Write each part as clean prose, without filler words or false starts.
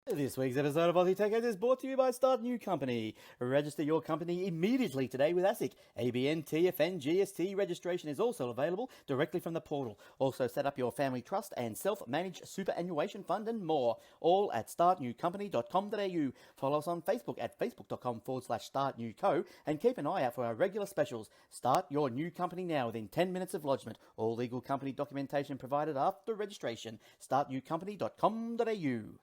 This week's episode of Aussie Tech Heads is brought to you by Start New Company. Register your company immediately today with ASIC. ABN, TFN, GST registration is also available directly from the portal. Also set up your family trust and self-managed superannuation fund and more. All at startnewcompany.com.au. Follow us on Facebook at facebook.com/startnewco and keep an eye out for our regular specials. Start your new company now within 10 minutes of lodgement. All legal company documentation provided after registration. startnewcompany.com.au.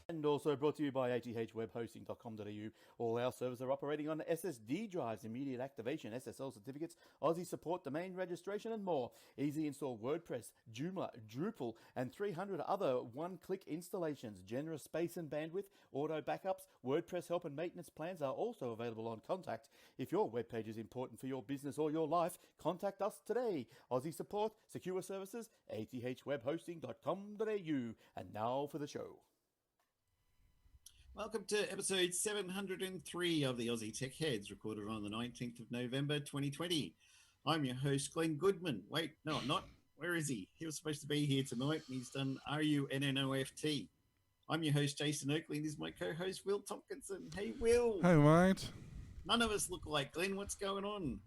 And also brought to you by athwebhosting.com.au. All our servers are operating on SSD drives, immediate activation, SSL certificates, Aussie support, domain registration, and more. Easy install WordPress, Joomla, Drupal, and 300 other one-click installations. Generous space and bandwidth, auto backups, WordPress help and maintenance plans are also available on Contact. If your web page is important for your business or your life, contact us today. Aussie support, secure services, athwebhosting.com.au. And now for the show. Welcome to episode 703 of the Aussie Tech Heads, recorded on the 19th of November 2020. I'm your host, Glenn Goodman. Wait, no, I'm not. Where is he? He was supposed to be here tonight, and he's done RUNNOFT. I'm your host, Jason Oakley, and this is my co-host, Will Tompkinson. Hey, Will. Hey, mate. None of us look like Glenn. What's going on?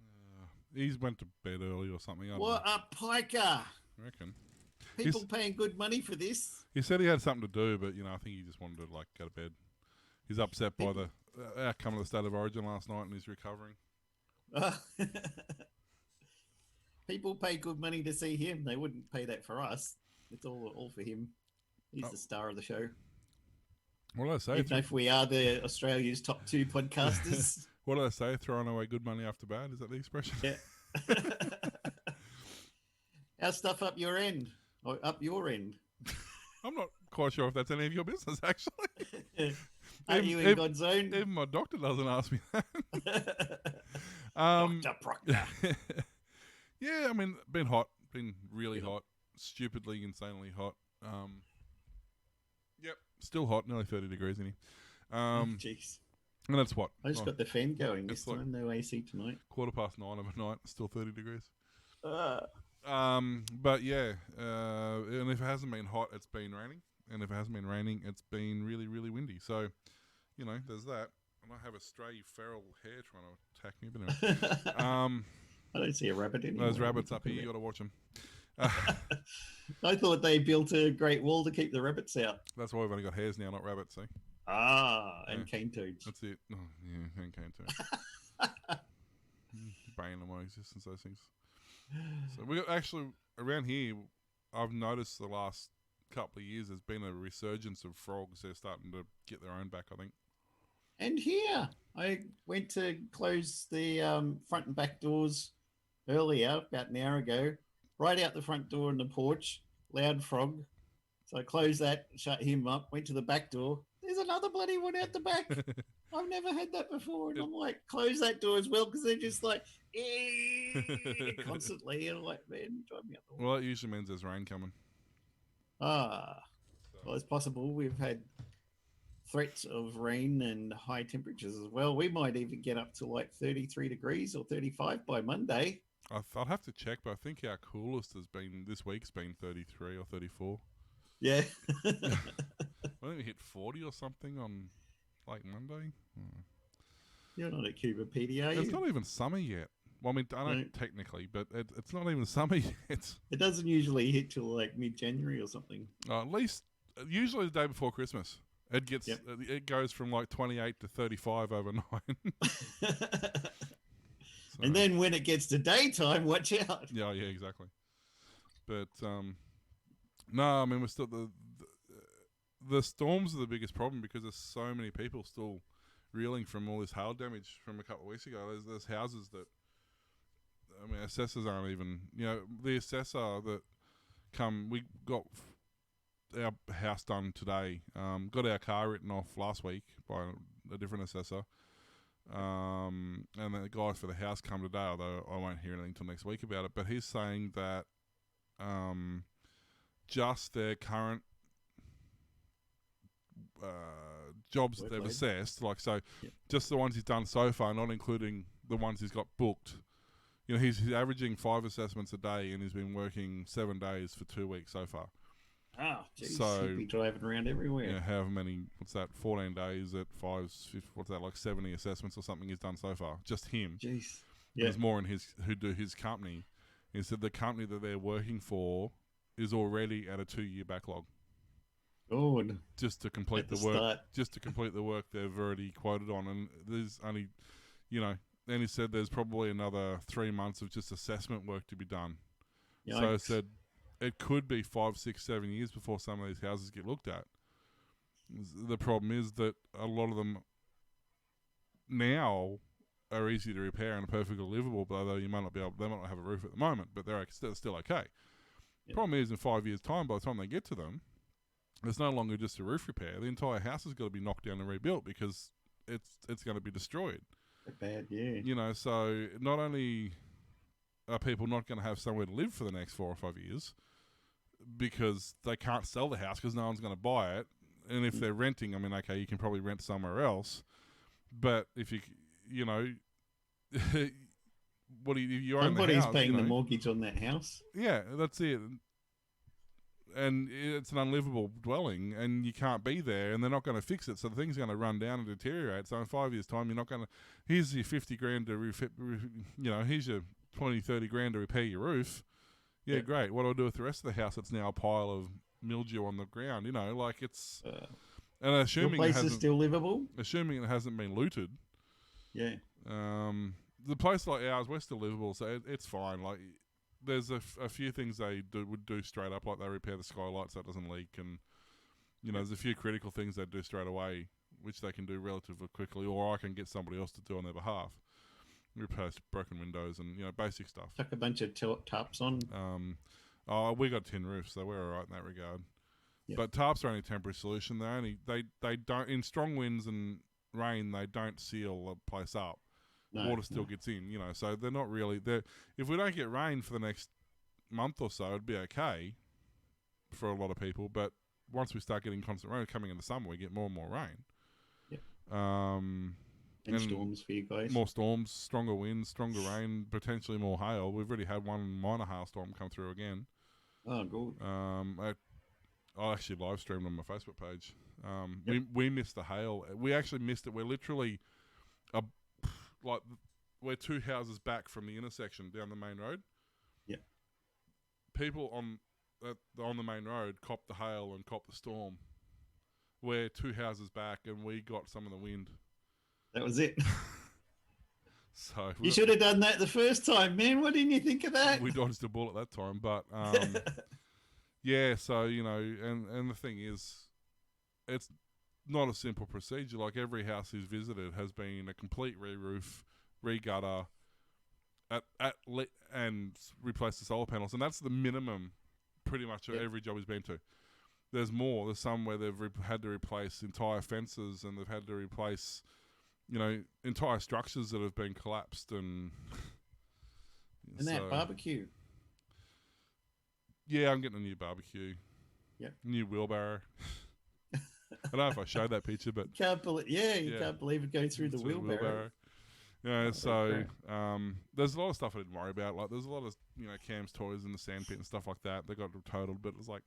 He's went to bed early or something. What a piker. I reckon. People paying good money for this. He said he had something to do, but, I think he just wanted to, go to bed. He's upset by the outcome of the State of Origin last night and he's recovering. People pay good money to see him. They wouldn't pay that for us. It's all for him. He's the star of the show. What did I say? Even if we are the Australia's top two podcasters. What did I say? Throwing away good money after bad? Is that the expression? Yeah. How's stuff up your end? Or up your end? I'm not quite sure if that's any of your business, actually. Are you in God's zone? Even my doctor doesn't ask me that. Dr. Proctor. Yeah, been hot. Been really hot. Stupidly, insanely hot. Yep, still hot. Nearly 30 degrees in here. Jeez. And that's what? I just got the fan going this like time. No AC tonight. 9:15 of a night. Still 30 degrees. But yeah, and if it hasn't been hot, it's been raining. And if it hasn't been raining, it's been really, really windy. So, there's that. And I have a stray feral hare trying to attack me. But anyway. I don't see a rabbit anymore. Those rabbits up here, you got to watch them. I thought they built a great wall to keep the rabbits out. That's why we've only got hares now, not rabbits, see? And cane toads. That's it. Oh, yeah, and cane toads. Bane on my existence, those things. So we actually, around here, I've noticed the last couple of years there's been a resurgence of frogs. They're starting to get their own back, I think. And here, I went to close the front and back doors earlier, about an hour ago, right out the front door on the porch, loud frog. So I closed that, shut him up, went to the back door. There's another bloody one out the back. I've never had that before. And I'm like, close that door as well, because they're just like, constantly. And I'm like, man, drive me up the wall. Well, that usually means there's rain coming. Well, it's possible. We've had threats of rain and high temperatures as well. We might even get up to like 33 degrees or 35 by Monday. I'll have to check, but I think our coolest has been, this week's been 33 or 34. Yeah. I think we hit 40 or something on Monday. You're not at Cuba, PD, are you? It's not even summer yet. Well, I don't technically, but it's not even summer yet. It doesn't usually hit till like mid-January or something. At least, usually the day before Christmas. It goes from like 28 to 35 overnight. And then when it gets to daytime, watch out. Yeah, exactly. But no, we're still the storms are the biggest problem because there's so many people still reeling from all this hail damage from a couple of weeks ago. There's houses that, I mean, assessors aren't even, the assessor that we got our house done today, got our car written off last week by a different assessor, and the guys for the house come today, although I won't hear anything until next week about it, but he's saying that just their current jobs that they've assessed, just the ones he's done so far, not including the ones he's got booked. He's averaging 5 assessments a day, and he's been working 7 days for 2 weeks so far. Oh, jeez. So he'd be driving around everywhere. However many, 14 days at 70 assessments or something he's done so far. Just him. Jeez. Yeah. There's more in who do his company. He said the company that they're working for is already at a 2-year backlog. Good. Just to complete the work. Just to complete the work they've already quoted on, and there's only, Then he said there's probably another 3 months of just assessment work to be done. Yikes. So he said it could be 5, 6, 7 years before some of these houses get looked at. The problem is that a lot of them now are easy to repair and are perfectly livable, but although they might not have a roof at the moment, but they're still okay. Yep. Problem is, in 5 years' time, by the time they get to them, it's no longer just a roof repair. The entire house has got to be knocked down and rebuilt because it's going to be destroyed. Bad, yeah. So not only are people not going to have somewhere to live for the next 4 or 5 years because they can't sell the house because no one's going to buy it, and if they're renting, I mean, okay, you can probably rent somewhere else, but if you own the house, somebody's paying the mortgage on that house. Yeah, that's it. And it's an unlivable dwelling, and you can't be there, and they're not going to fix it, so the thing's going to run down and deteriorate. So in 5 years' time, you're not going to. Here's your 50 grand to here's your 20, 30 grand to repair your roof. Yeah, great. What do I do with the rest of the house? That's now a pile of mildew on the ground. It's. And assuming your place is still livable. Assuming it hasn't been looted. Yeah. The place like ours, we're still livable, so it's fine. Like. There's a few things they would do straight up, like they repair the skylight so it doesn't leak, and there's a few critical things they do straight away, which they can do relatively quickly, or I can get somebody else to do on their behalf. Replace broken windows and basic stuff. Chuck a bunch of tarps on. We got tin roofs, so we're all right in that regard. Yep. But tarps are only a temporary solution. They don't, in strong winds and rain, they don't seal a place up. Water still gets in, so they're not really there. If we don't get rain for the next month or so, it'd be okay for a lot of people. But once we start getting constant rain coming in the summer, we get more and more rain. Yeah. And storms for you guys. More storms, stronger winds, stronger rain, potentially more hail. We've already had one minor hailstorm come through again. Oh, good. I actually live streamed on my Facebook page. We missed the hail. We actually missed it. We're literally we're 2 houses back from the intersection down the main road. Yeah. People on the main road copped the hail and copped the storm. We're 2 houses back, and we got some of the wind. That was it. So you should have done that the first time, man. Why didn't you think of that? We dodged a bullet that time, but yeah. So and the thing is, it's not a simple procedure. Like every house he's visited has been a complete re-roof, re-gutter, and replace the solar panels, and that's the minimum. Pretty much every job he's been to. There's more. There's some where they've had to replace entire fences, and they've had to replace, entire structures that have been collapsed, and that barbecue. Yeah, I'm getting a new barbecue. Yeah, new wheelbarrow. I don't know if I showed that picture, but can't believe it goes through the wheelbarrow. There's a lot of stuff I didn't worry about. Like there's a lot of Cam's toys in the sandpit and stuff like that. They got totaled, but it was like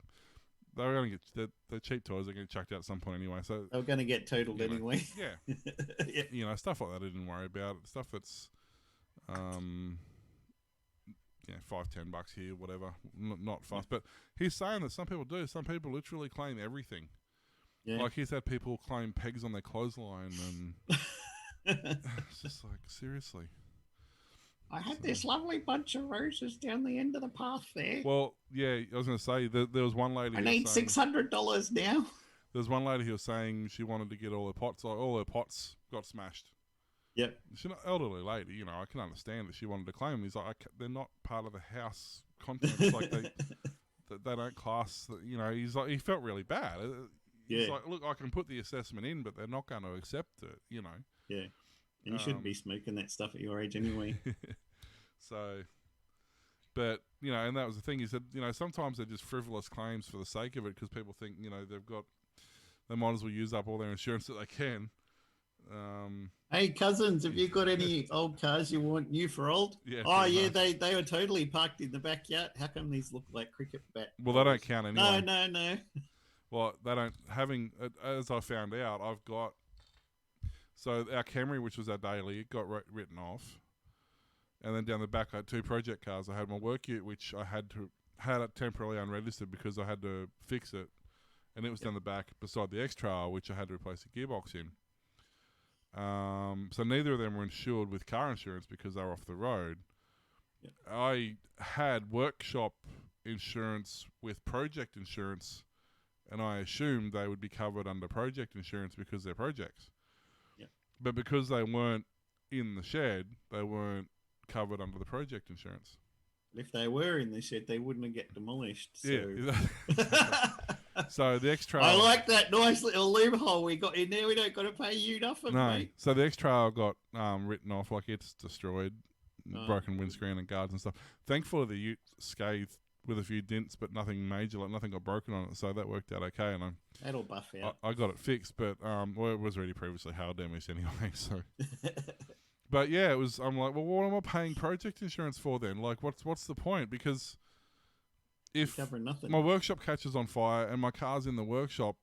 they were going to get the cheap toys. They're going to get chucked out at some point anyway. So they were going to get totaled anyway. Yeah, stuff like that I didn't worry about. Stuff that's $5-10 here, whatever. Not fussed. But he's saying that some people do. Some people literally claim everything. Yeah. Like he's had people claim pegs on their clothesline, and it's just like, seriously. I had this lovely bunch of roses down the end of the path there. Well, yeah, I was going to say there was one lady. I need $600 now. There's one lady who was saying she wanted to get all her pots got smashed. Yep. She's an elderly lady, you know. I can understand that she wanted to claim them. He's like, they're not part of the house contents. Like they don't class. You know, he's like, he felt really bad. He's like, look, I can put the assessment in, but they're not going to accept it. You know. Yeah. And you shouldn't be smoking that stuff at your age anyway. So, but, you know, and that was the thing. He said, you know, sometimes they're just frivolous claims for the sake of it because people think, you know, they might as well use up all their insurance that they can. Hey, cousins, have you got any old cars you want new for old? Yeah. Oh, yeah, they were totally parked in the backyard. How come these look like cricket bat? Well, they don't count anyway. No. Well, they don't. As I found out, I've got... So our Camry, which was our daily, it got written off. And then down the back, I had 2 project cars. I had my work ute, which I had it temporarily unregistered because I had to fix it. And it was down the back beside the X-Trail, which I had to replace the gearbox in. So neither of them were insured with car insurance because they were off the road. Yep. I had workshop insurance with project insurance, and I assumed they would be covered under project insurance because they're projects. Yep. But because they weren't in the shed, they weren't covered under the project insurance. If they were in the shed, they wouldn't get demolished. So. Yeah. So the X-Trail... I like that nice little loophole we got in there. We don't got to pay you nothing, mate. So the X-Trail got written off, like it's destroyed, broken windscreen and guards and stuff. Thankfully, the ute scathed with a few dents, but nothing major, like nothing got broken on it, so that worked out okay. And that'll buff out. I got it fixed, but well, it was already previously hail damaged anyway, so... But yeah, it was. I'm like, well, what am I paying project insurance for then? Like, what's the point? Because if my workshop catches on fire and my car's in the workshop,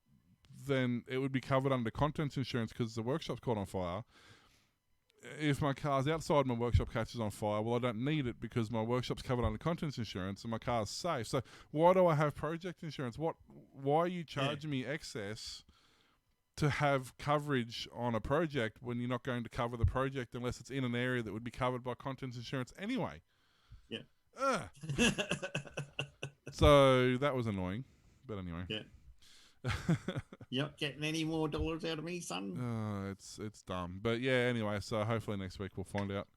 then it would be covered under contents insurance because the workshop's caught on fire. If my car's outside my workshop catches on fire, well, I don't need it because my workshop's covered under contents insurance and my car's safe. So why do I have project insurance? Why are you charging me excess to have coverage on a project when you're not going to cover the project unless it's in an area that would be covered by contents insurance anyway? Yeah. So that was annoying, but anyway. Yeah. You're not getting any more dollars out of me, son. It's dumb, but yeah. Anyway, so hopefully next week we'll find out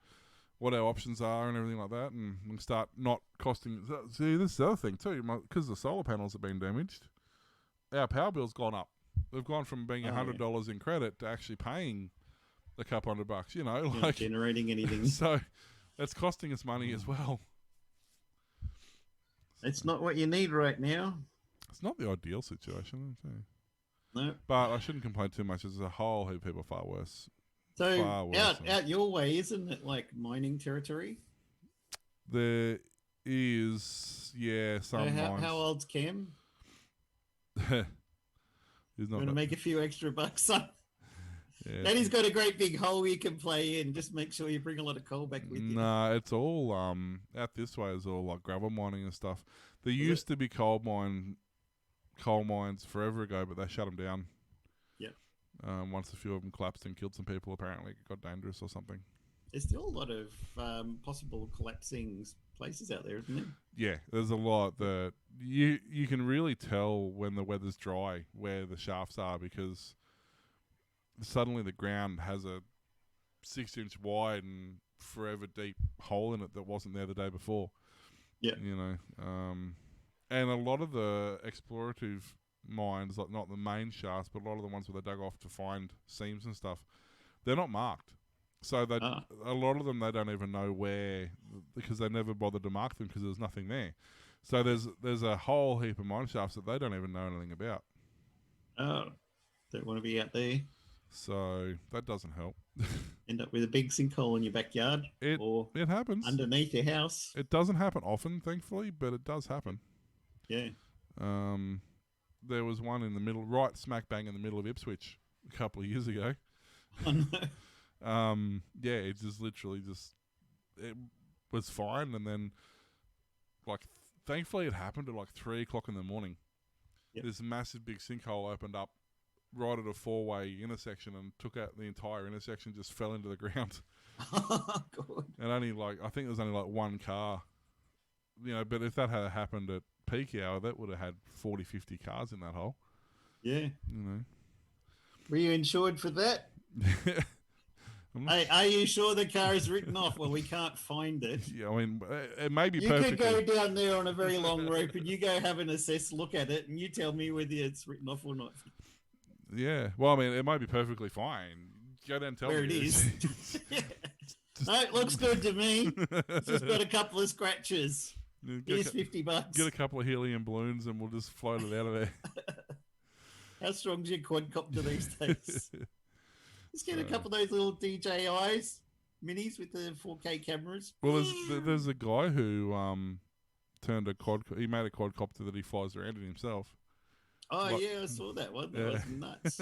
what our options are and everything like that, and we can start not costing. See, this is the other thing too, because the solar panels have been damaged. Our power bill's gone up. They've gone from being $100 in credit to actually paying a couple $100. You know, not generating anything. So it's costing us money as well. It's not what you need right now. It's not the ideal situation, I'd say. No. But I shouldn't complain too much. There's a whole heap of people far worse. So far worse out your way, isn't it like mining territory? There is, yeah, some mines. How old's Cam? He's not going to make a few extra bucks, son. Yeah. Daddy's got a great big hole you can play in. Just make sure you bring a lot of coal back with you. Nah, it's all out this way is all like gravel mining and stuff. There used to be coal mines forever ago, but they shut them down. Yeah. Once a few of them collapsed and killed some people, apparently it got dangerous or something. There's still a lot of possible collapsing places out there, isn't there? Yeah, there's a lot that you can really tell when the weather's dry where the shafts are because suddenly the ground has a 6-inch wide and forever deep hole in it that wasn't there the day before. Yeah. You know, and a lot of the explorative mines, like not the main shafts, but a lot of the ones where they dug off to find seams and stuff, they're not marked. So a lot of them they don't even know where because they never bothered to mark them because there's nothing there. So there's a whole heap of mine shafts that they don't even know anything about. Oh, don't want to be out there. So that doesn't help. End up with a big sinkhole in your backyard. It happens. Underneath your house. It doesn't happen often, thankfully, but it does happen. Yeah. There was one in the middle, right smack bang in the middle of Ipswich a couple of years ago. Oh, no. Yeah, it just literally it was fine, and then thankfully it happened at 3 o'clock in the morning. Yep. This massive big sinkhole opened up right at a 4-way intersection and took out the entire intersection, just fell into the ground. Oh, God. And I think there was only one car, you know, but if that had happened at peak hour, that would have had 40, 50 cars in that hole. Yeah. You Were you insured for that? know. Hey, are you sure the car is written off? Well, we can't find it. Yeah, I mean, it may be You perfectly. could go down there on a very long rope and you go have an assess look at it and you tell me whether it's written off or not. Yeah. Well, I mean, it might be perfectly fine. Go down and tell Where me it is. No, it looks good to me. It's just got a couple of scratches. Here's $50. Get a couple of helium balloons and we'll just float it out of there. How strong's your quadcopter these days? Just get a couple of those little DJIs minis with the 4K cameras. Well, there's a guy who turned he made a quadcopter that he flies around in himself. Oh, yeah, I saw that one. That was nuts.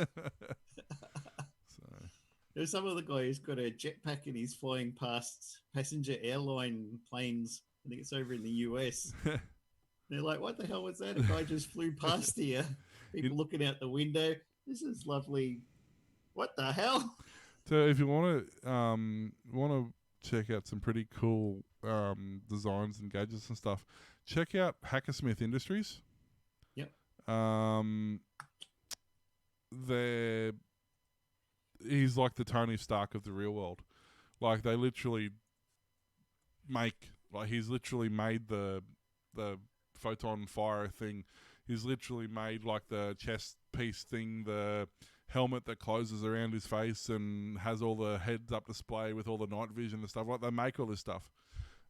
There's some other guy who's got a jetpack and he's flying past passenger airline planes. I think it's over in the US. They're like, what the hell was that? A guy just flew past here. People looking out the window. This is lovely. What the hell? So if you want to check out some pretty cool designs and gadgets and stuff, check out Hackersmith Industries. Yep. He's like the Tony Stark of the real world. Like they literally he's literally made the photon fire thing. He's literally made like the chest piece thing, the helmet that closes around his face and has all the heads-up display with all the night vision and stuff. Like they make all this stuff.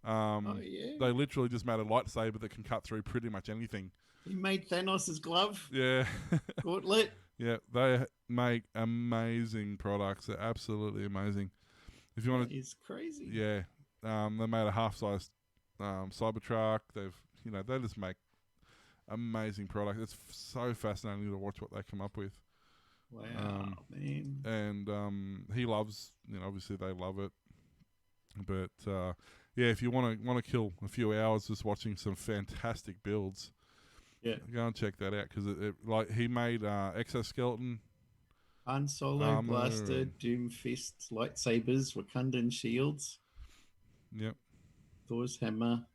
They literally just made a lightsaber that can cut through pretty much anything. He made Thanos' glove. Yeah. Gauntlet. Yeah, they make amazing products. They're absolutely amazing. If you want to, it's crazy. Yeah, they made a half-sized Cybertruck. They just make amazing products. It's so fascinating to watch what they come up with. Wow, man. And he loves, obviously they love it. But yeah, if you want to kill a few hours just watching some fantastic builds. Yeah, go and check that out because he made exoskeleton, Han Solo, blaster, Doom fists, lightsabers, Wakandan shields. Yep. Thor's hammer,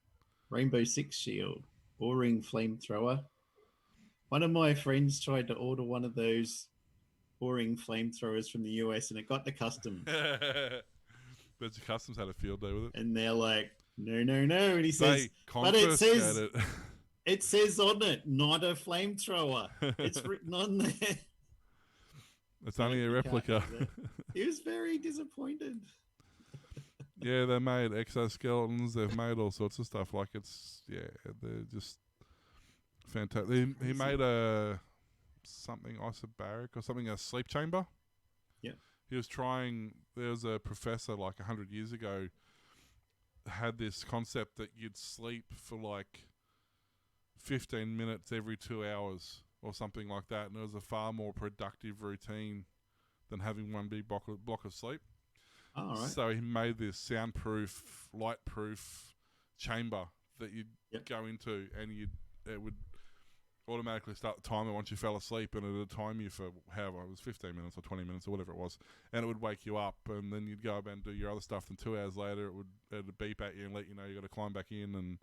Rainbow Six shield, O-ring flamethrower. One of my friends tried to order one of those O-ring flamethrowers from the US and it got to custom. But the customs had a field day with it. And they're like, no. And he says, but it says... It says on it, not a flamethrower. It's written on there. It's only a replica. He was very disappointed. Yeah, they made exoskeletons. They've made all sorts of stuff. Like they're just fantastic. He made something isobaric or something, a sleep chamber. Yeah. He was trying. There was a professor like 100 years ago had this concept that you'd sleep for like 15 minutes every 2 hours or something like that, and it was a far more productive routine than having one big block of sleep. Oh, all right. So he made this soundproof, light-proof chamber that you'd go into, and it would automatically start the timer once you fell asleep, and it would time you for however it was, 15 minutes or 20 minutes or whatever it was, and it would wake you up, and then you'd go up and do your other stuff. And 2 hours later, it would beep at you and let you know you got to climb back in. And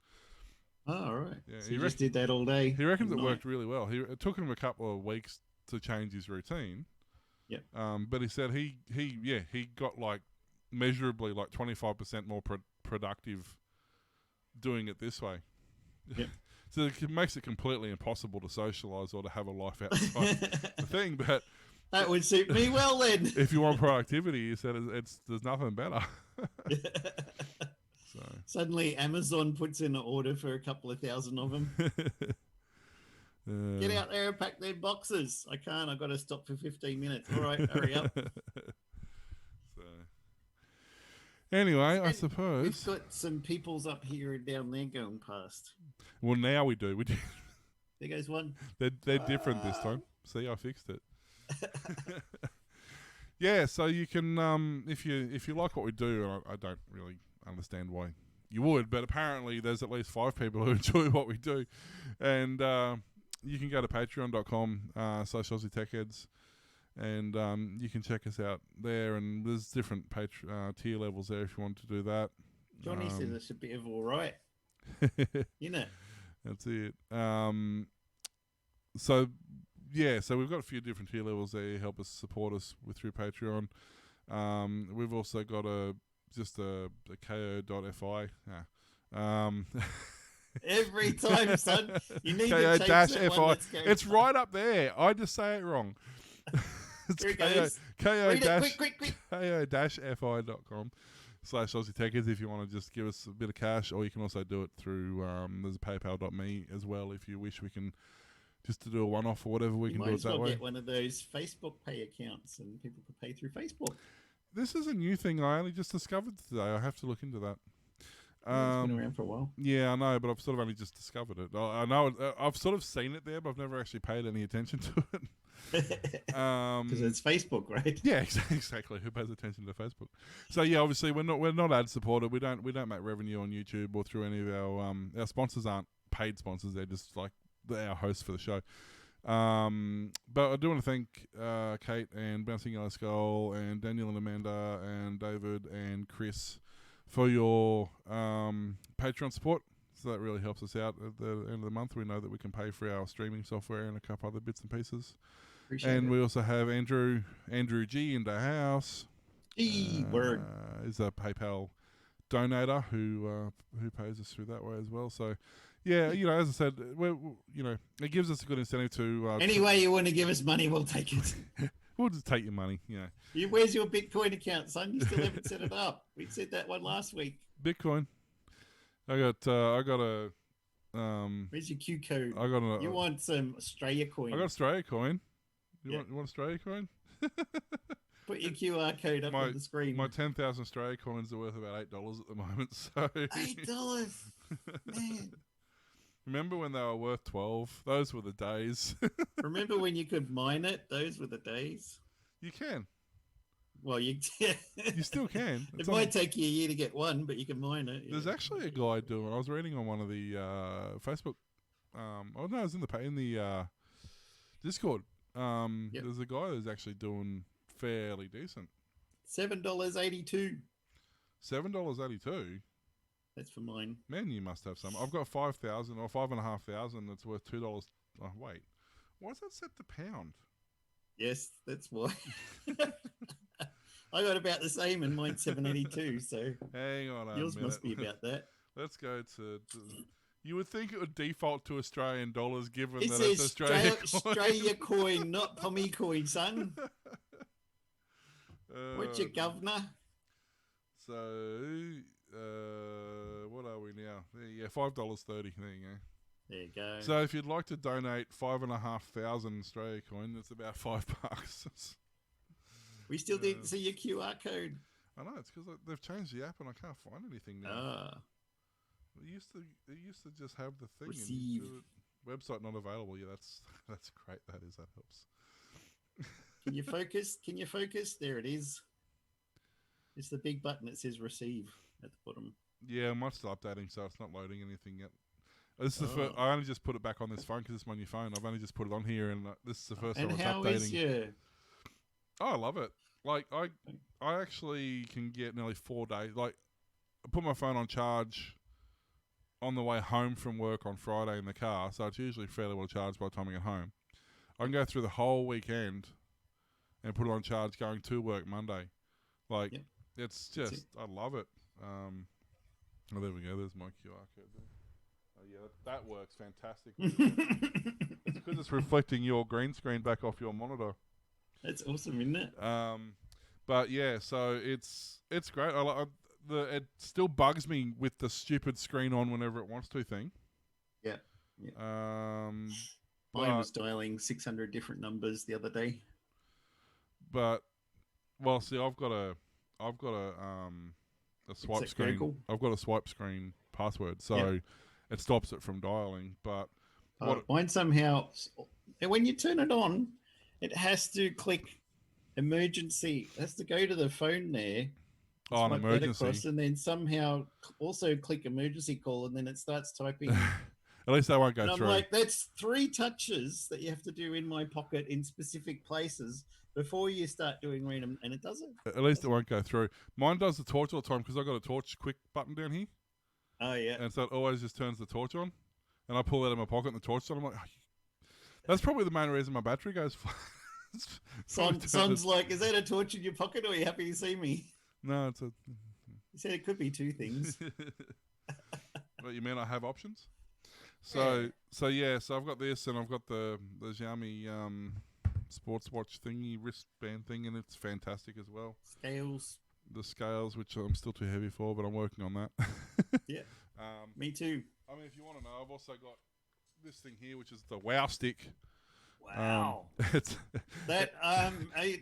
oh, all right. Yeah, so he just did that all day. He reckons it worked really well. It took him a couple of weeks to change his routine. Yep. But he said he got like measurably like 25% more productive doing it this way. Yep. So it makes it completely impossible to socialise or to have a life outside the thing. But that would suit me well then. If you want productivity, he said there's nothing better. So. Suddenly Amazon puts in an order for a couple of thousand of them. Get out there and pack their boxes. I can't. I've got to stop for 15 minutes. All right, hurry up. So. Anyway, I suppose we've got some peoples up here and down there going past. Well, now we do. There goes one. They're different this time. See, I fixed it. Yeah, so you can if you like what we do, I don't really understand why you would, but apparently there's at least 5 people who enjoy what we do, and you can go to patreon.com/Aussie Tech Heads, and you can check us out there, and there's different tier levels there if you want to do that. Johnny says it's a bit of all right. You know. That's it. So yeah, so we've got a few different tier levels there. You help us support us through Patreon. We've also got a ko.fi. Every time, son, you need to change dash that fi. one. Let's go. It's right up there. I just say it wrong. It's Here it goes. ko Read it, quick. ko-fi.com/Aussie Techers if you want to just give us a bit of cash, or you can also do it through there's a paypal.me as well if you wish. We can just to do a one-off or whatever, we You can might do it as well that way. get one of those Facebook Pay accounts, and people can pay through Facebook. This is a new thing I only just discovered today. I have to look into that. It's been around for a while. Yeah, I know, but I've sort of only just discovered it. I know I've sort of seen it there, but I've never actually paid any attention to it. Because it's Facebook, right? Yeah, exactly. Who pays attention to Facebook? So yeah, obviously we're not ad supported. We don't make revenue on YouTube or through any of our sponsors aren't paid sponsors. They're just like our hosts for the show. But I do want to thank Kate and Bouncing Yellow Skull and Daniel and Amanda and David and Chris for your Patreon support. So that really helps us out at the end of the month. We know that we can pay for our streaming software and a couple other bits and pieces. Appreciate it. We also have Andrew G in the house. Word. Is a PayPal donator who pays us through that way as well. So yeah, as I said, it gives us a good incentive to. Any way you want to give us money, we'll take it. We'll just take your money. Where's your Bitcoin account, son? You still haven't set it up. We said that one last week. Bitcoin. I got a. Where's your Q code? You want some Australia coin? I got Australia coin. You want Australia coin? Put your QR code up on the screen. My 10,000 Australia coins are worth about $8 at the moment. So $8, man. Remember when they were worth 12? Those were the days. Remember when you could mine it? Those were the days. You can. Well, you still can. It might take you a year to get one, but you can mine it. There's actually a guy doing. I was reading on one of the Facebook. It was in the Discord. There's a guy who's actually doing fairly decent. $7.82. $7.82. That's for mine. Man, you must have some. I've got 5,000 or 5,500. That's worth $2. Oh wait, why is that set to pound? Yes, that's why. I got about the same, and mine's $7.82. So hang on, yours must be about that. Let's go to. You would think it would default to Australian dollars, given it that says it's Australia coin, not Pommy coin, son. What's your governor? So, what are we now? Yeah, $5.30. There you go. There you go. So, if you'd like to donate 5,500 Australia coin, it's about $5. We still didn't see your QR code. I know, it's because they've changed the app and I can't find anything now. It used to just have the thing. Receive. Website not available. Yeah, that's great. That helps. Can you focus? Can you focus? There it is. It's the big button that says receive at the bottom. Yeah, I'm still updating, so it's not loading anything yet. This is the first, I only just put it back on this phone because it's my new phone. I've only just put it on here, and this is the first time it's updating. And how is your... Oh, I love it. Like, I actually can get nearly 4 days. Like, I put my phone on charge on the way home from work on Friday in the car, so it's usually fairly well charged by the time I get home. I can go through the whole weekend and put it on charge going to work Monday. Like, it's just, I love it. Oh, there we go. There's my QR code there. Oh, yeah, that works fantastic. It's because it's reflecting your green screen back off your monitor. That's awesome, isn't it? But yeah, so it's great. It still bugs me with the stupid screen on whenever it wants to thing. Yeah. Mine was dialing 600 different numbers the other day. But see, I've got a swipe screen. Google? I've got a swipe screen password, so it stops it from dialing. But mine somehow, when you turn it on, it has to click emergency. It has to go to the phone there. An emergency. Across, and then somehow also click emergency call, and then it starts typing. At least that won't go through. I'm like, that's 3 touches that you have to do in my pocket in specific places before you start doing random, and it doesn't. At least it won't go through. Mine does the torch all the time because I've got a torch quick button down here. Oh, yeah. And so it always just turns the torch on. And I pull it out of my pocket and the torch on. I'm like, That's probably the main reason my battery goes flat. Son's like, is that a torch in your pocket, or are you happy to see me? No, it's a. He said it could be two things. What you mean? I have options. So I've got this, and I've got the Xiaomi sports watch thingy, wristband thing, and it's fantastic as well. Scales. The scales, which I'm still too heavy for, but I'm working on that. Yeah. Me too. I mean, if you want to know, I've also got this thing here, which is the Wow Stick. Wow. It's That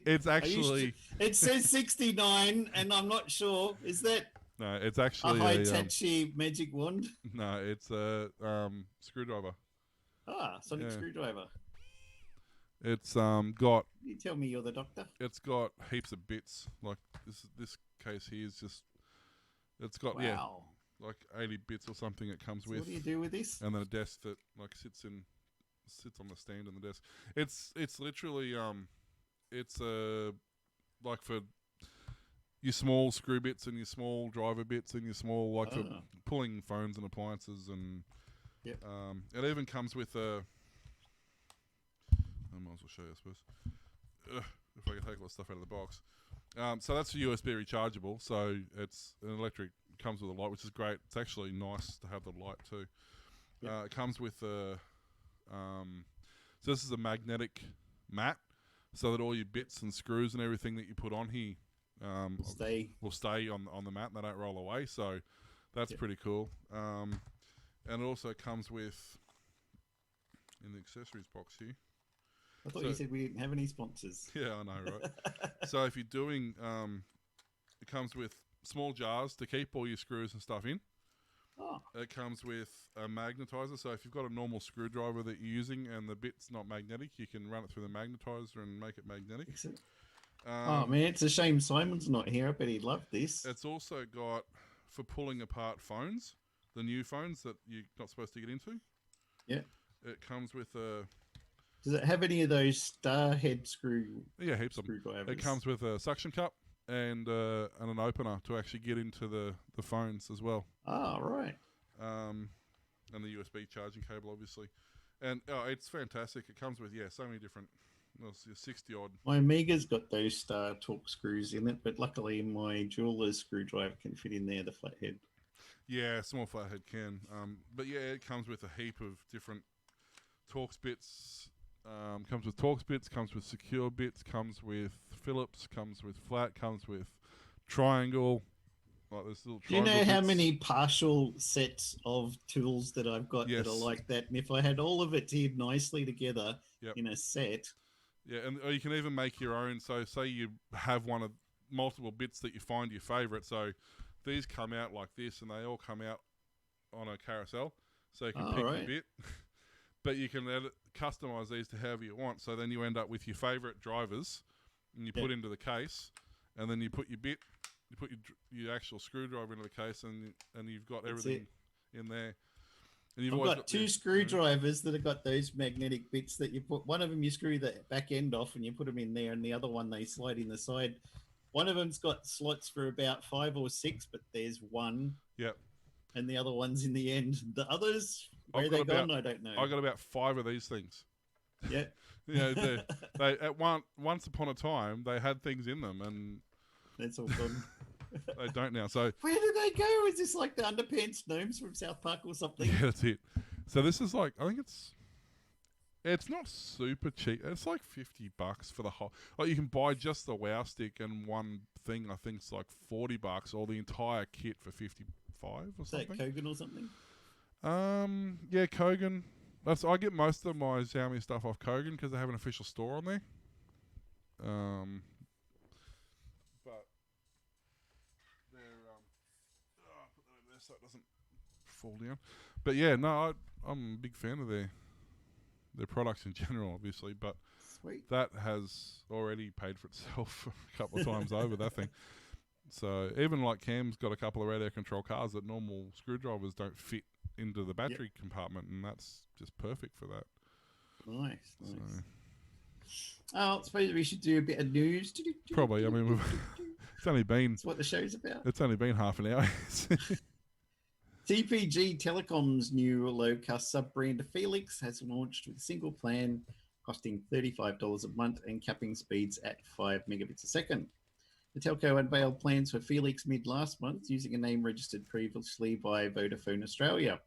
it's actually it says 69, and I'm not sure. Is that no, it's a actually Hitachi magic wand? no, it's a screwdriver. Sonic screwdriver. It's got. You tell me you're the doctor. It's got heaps of bits. Like this case here is just. It's got like 80 bits or something. It comes with. What do you do with this? And then a desk that like sits on the stand in the desk. It's literally it's like for your small screw bits and your small driver bits and your small like for pulling phones and appliances and it even comes with a. I might as well show you, I suppose. If I can take all the stuff out of the box. So that's a USB rechargeable. So it's an electric. Comes with a light, which is great. It's actually nice to have the light too. It comes with a. So this is a magnetic mat, so that all your bits and screws and everything that you put on here will stay on the mat and they don't roll away. So that's pretty cool. And it also comes with in the accessories box here. I thought you said we didn't have any sponsors. Yeah, I know, right? So if you're doing, it comes with small jars to keep all your screws and stuff in. It comes with a magnetizer, so if you've got a normal screwdriver that you're using and the bit's not magnetic, you can run it through the magnetizer and make it magnetic. Oh man, it's a shame Simon's not here. I bet he'd love this. It's also got for pulling apart phones, the new phones that you're not supposed to get into. Yeah. It comes with a. Does it have any of those star head screw? Yeah, heaps of them. It comes with a suction cup and an opener to actually get into the phones as well. Oh, right. And the USB charging cable, obviously. And it's fantastic. It comes with, so many different, 60-odd. My Amiga's got those star torque screws in it, but luckily my jeweler's screwdriver can fit in there, the flathead. Yeah, small flathead can. But yeah, it comes with a heap of different Torx bits. Comes with Torx bits, comes with secure bits, comes with Phillips, comes with flat, comes with triangle. Like this little triangle. Do you know how many partial sets of tools that I've got that are like that? And if I had all of it tiered nicely together in a set. Yeah, or you can even make your own. So say you have one of multiple bits that you find your favourite. So these come out like this and they all come out on a carousel. So you can pick your bit. But you can customise these to however you want. So then you end up with your favourite drivers and you put into the case and then you put your bit, you put your actual screwdriver into the case and you've got everything in there. And I've got two screwdrivers that have got those magnetic bits that you put. One of them you screw the back end off and you put them in there, and the other one they slide in the side. One of them's got slots for about 5 or 6, but there's one. Yep. And the other one's in the end. The others, where they gone, I don't know. I got about 5 of these things. Yeah. They at once upon a time they had things in them, and that's all gone. They don't now. So where did they go? Is this like the underpants gnomes from South Park or something? Yeah, that's it. So this is like, I think it's not super cheap. It's like $50 for the whole. Like you can buy just the Wow Stick and one thing. I think it's like $40, or the entire kit for $55 or something. Is that Kogan or something? Yeah, Kogan. I get most of my Xiaomi stuff off Kogan because they have an official store on there. But they're I'll put that over there so it doesn't fall down. But yeah, no, I'm a big fan of their products in general, obviously. But sweet, that has already paid for itself a couple of times over that thing. So even like Cam's got a couple of radio control cars that normal screwdrivers don't fit into the battery compartment, and that's just perfect for that. Nice. I suppose we should do a bit of news. Probably. I mean, it's only been. That's what the show's about. It's only been half an hour. TPG Telecom's new low-cost sub-brand Felix has launched with a single plan costing $35 a month and capping speeds at 5 megabits a second. The telco unveiled plans for Felix mid last month using a name registered previously by Vodafone Australia.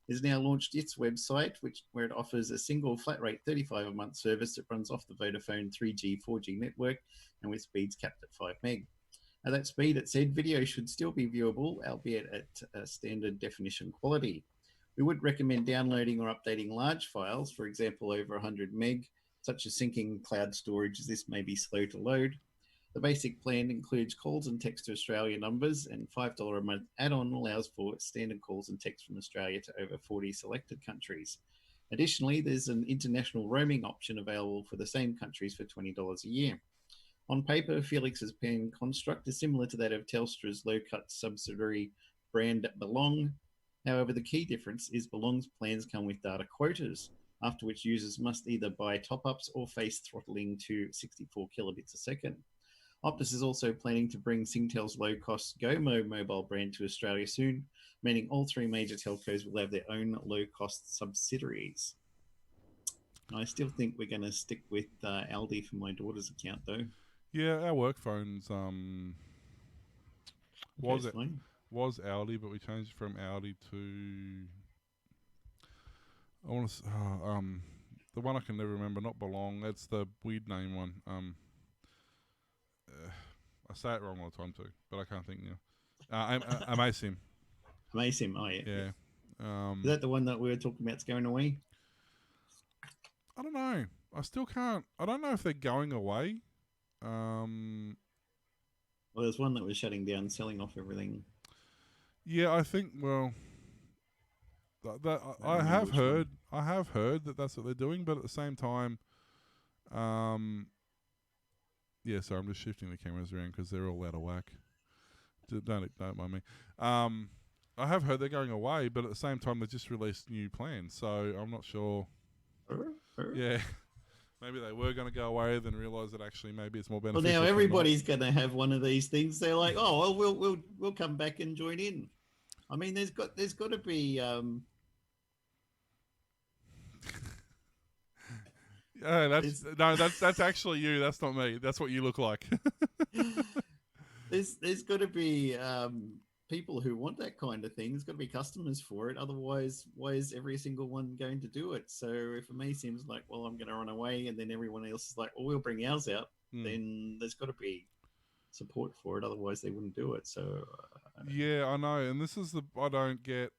It has now launched its website, where it offers a single flat rate $35 a month service that runs off the Vodafone 3G, 4G network and with speeds capped at 5 meg. At that speed, it said video should still be viewable, albeit at standard definition quality. We would recommend downloading or updating large files, for example, over 100 meg, such as syncing cloud storage, as this may be slow to load. The basic plan includes calls and text to Australia numbers, and $5 a month add-on allows for standard calls and text from Australia to over 40 selected countries. Additionally, there's an international roaming option available for the same countries for $20 a year. On paper, Felix's plan construct is similar to that of Telstra's low-cut subsidiary brand Belong. However, the key difference is Belong's plans come with data quotas, after which users must either buy top-ups or face throttling to 64 kilobits a second. Optus is also planning to bring Singtel's low-cost GoMo mobile brand to Australia soon, meaning all three major telcos will have their own low-cost subsidiaries. I still think we're going to stick with Aldi for my daughter's account, though. Yeah, our work phones was Aldi, but we changed from Aldi to the one I can never remember, not Belong. That's the weird name one. I say it wrong all the time too, but I can't think now. Amasim. Amasim, oh yeah. Yeah. Is that the one that we were talking about going away? I don't know. I still can't. I don't know if they're going away. Well, there's one that was shutting down, selling off everything. Yeah, I think. Well, I have heard that that's what they're doing, but at the same time, yeah. So I'm just shifting the cameras around because they're all out of whack. Don't mind me. I have heard they're going away, but at the same time, they just released new plans, so I'm not sure. Yeah. Maybe they were going to go away, then realise that actually maybe it's more beneficial. Well, now everybody's going to have one of these things. They're like, oh, well, we'll come back and join in. I mean, there's got to be. That's actually you. That's not me. That's what you look like. There's got to be people who want that kind of thing. There's got to be customers for it. Otherwise, why is every single one going to do it? So if for me seems like, well, I'm going to run away, and then everyone else is like, well, we'll bring ours out. Then there's got to be support for it. Otherwise, they wouldn't do it. So yeah, I know. And this is I don't get.